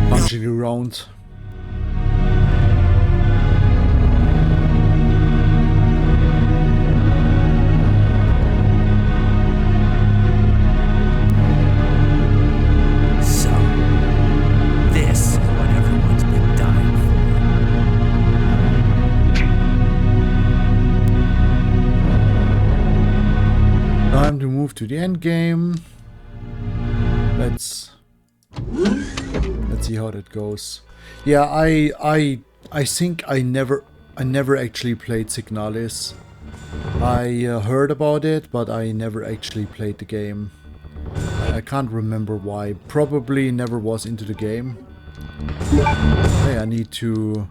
S1: Punching around.
S4: So, this is what everyone's been dying
S1: Time to move to the end game. Let's Let's see how that goes. Yeah, I think I never actually played Signalis. I heard about it, but I never actually played the game. I can't remember why. Probably never was into the game. Hey, I need to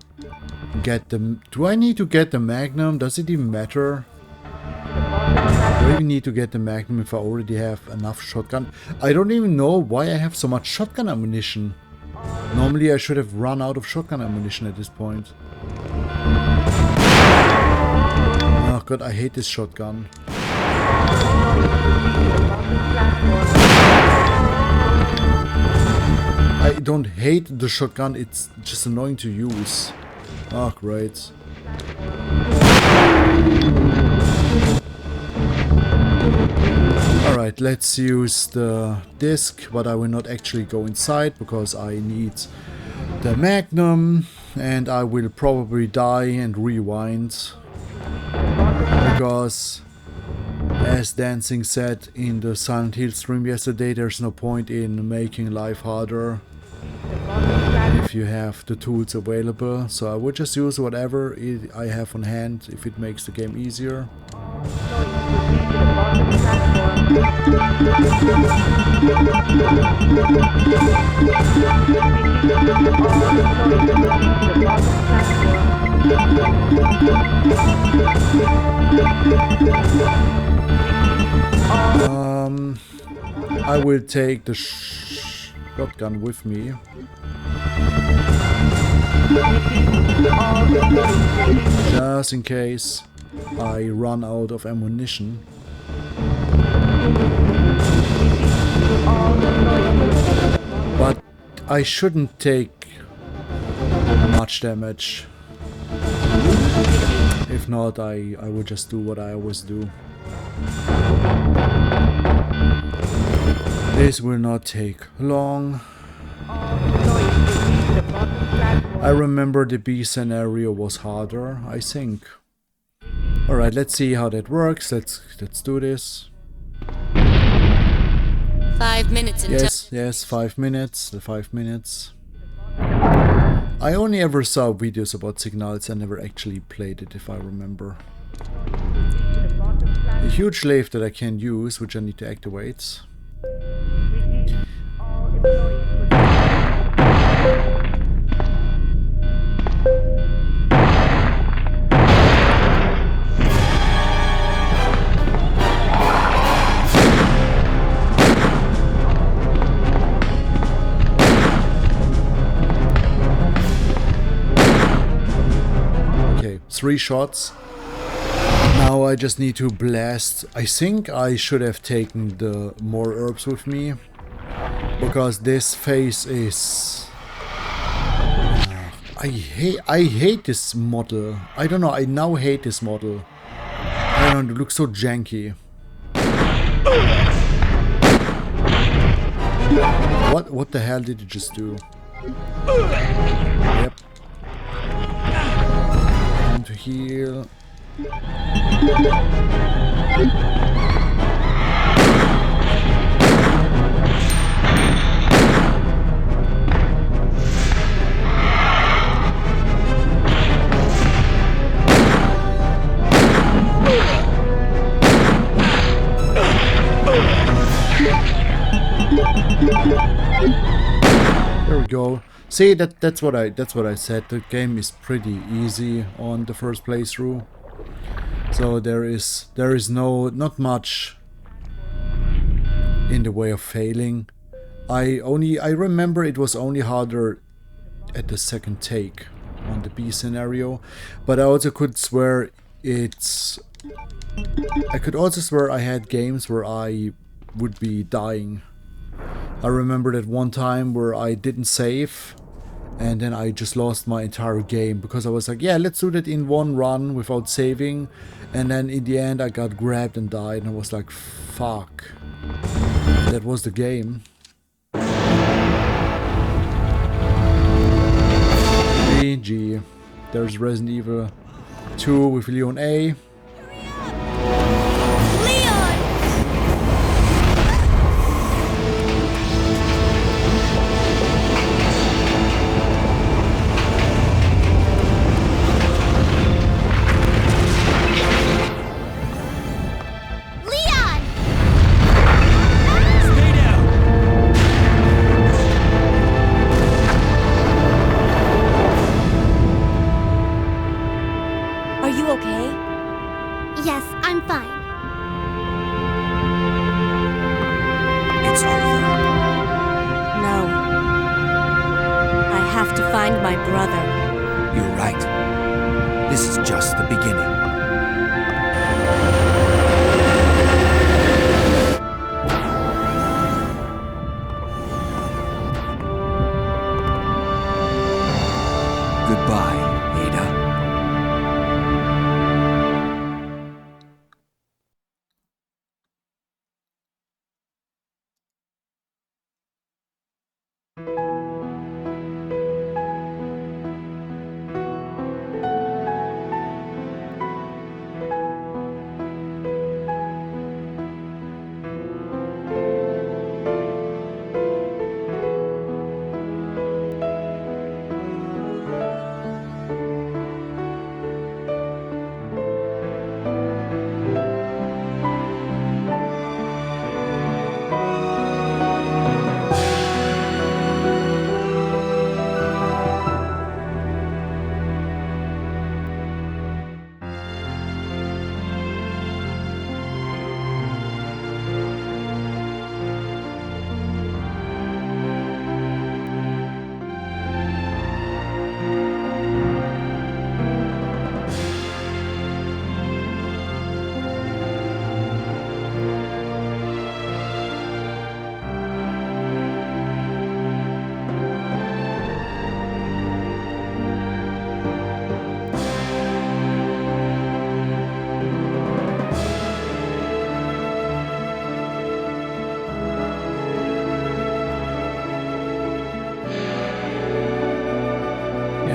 S1: get the... Do I need to get the Magnum? Does it even matter? Do I even need to get the Magnum if I already have enough shotgun? I don't even know why I have so much shotgun ammunition. Normally I should have run out of shotgun ammunition at this point. Oh god, I hate this shotgun. I don't hate the shotgun, it's just annoying to use. Oh great. Alright, let's use the disc, but I will not actually go inside because I need the Magnum and I will probably die and rewind. Because, as Dancing said in the Silent Hill stream yesterday, there's no point in making life harder if you have the tools available. So I would just use whatever I have on hand if it makes the game easier. I will take the shotgun with me. Just in case I run out of ammunition. But I shouldn't take much damage. If not, I will just do what I always do. This will not take long. I remember the B scenario was harder, I think. Alright, let's see how that works. Let's do this.
S11: 5 minutes until...
S1: Yes, 5 minutes. The 5 minutes. I only ever saw videos about Signalis. I never actually played it, if I remember. A huge lathe that I can use, which I need to activate. Okay, 3 shots. Now I just need to blast. I think I should have taken the more herbs with me, because this phase is... I hate this model. I don't know, I now hate this model. I don't know, it looks so janky. What the hell did it just do? Yep. Time to heal. There we go. See, that's what I said. The game is pretty easy on the first playthrough. So there is not much in the way of failing. I remember it was only harder at the second take on the B scenario, but I also could swear I had games where I would be dying. I remember that one time where I didn't save and then I just lost my entire game because I was like, yeah, let's do that in one run without saving, and then in the end I got grabbed and died and I was like, fuck. That was the game. GG. There's Resident Evil 2 with Leon A.
S4: this is just the beginning. Goodbye, Ada.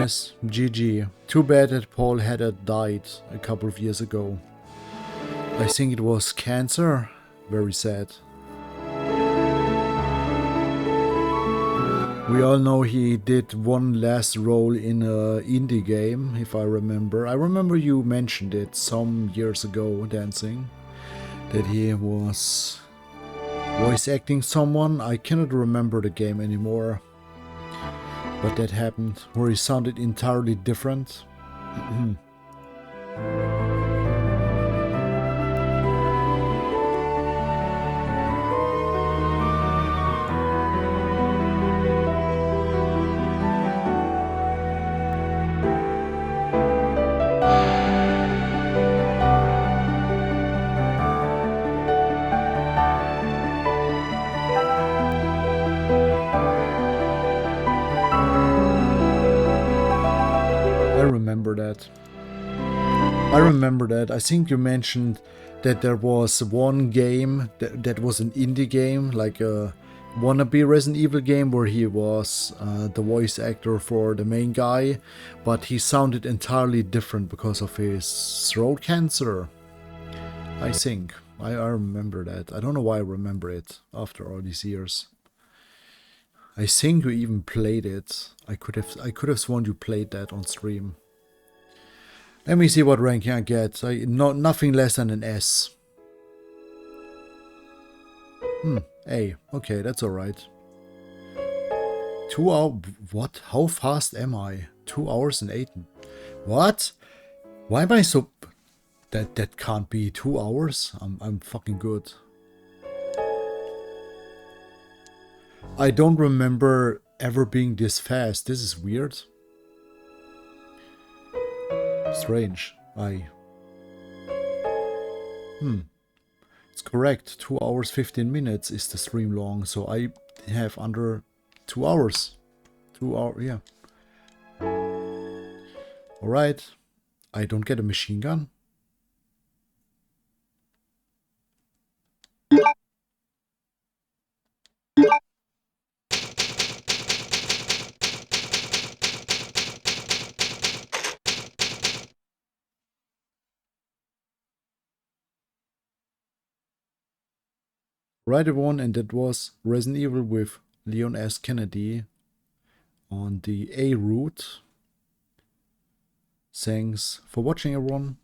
S1: Yes, GG. Too bad that Paul Haddad died a couple of years ago. I think it was cancer. Very sad. We all know he did one last role in a indie game, if I remember. I remember you mentioned it some years ago, Dancing, that he was voice acting someone. I cannot remember the game anymore. But that happened, where he sounded entirely different. I remember that. I think you mentioned that there was one game that was an indie game, like a wannabe Resident Evil game, where he was the voice actor for the main guy, but he sounded entirely different because of his throat cancer. I think. I remember that. I don't know why I remember it after all these years. I think you even played it. I could have sworn you played that on stream. Let me see what ranking I get. Nothing less than an S. A. Okay, that's alright. 2 hours. What? How fast am I? 2 hours and 8. What? Why am I so... That can't be 2 hours. I'm fucking good. I don't remember ever being this fast. This is weird. Strange. It's correct. 2 hours 15 minutes is the stream long, so I have under 2 hours. 2 hours, yeah. Alright. I don't get a machine gun. Right, everyone, and that was Resident Evil with Leon S. Kennedy on the A route. Thanks for watching, everyone.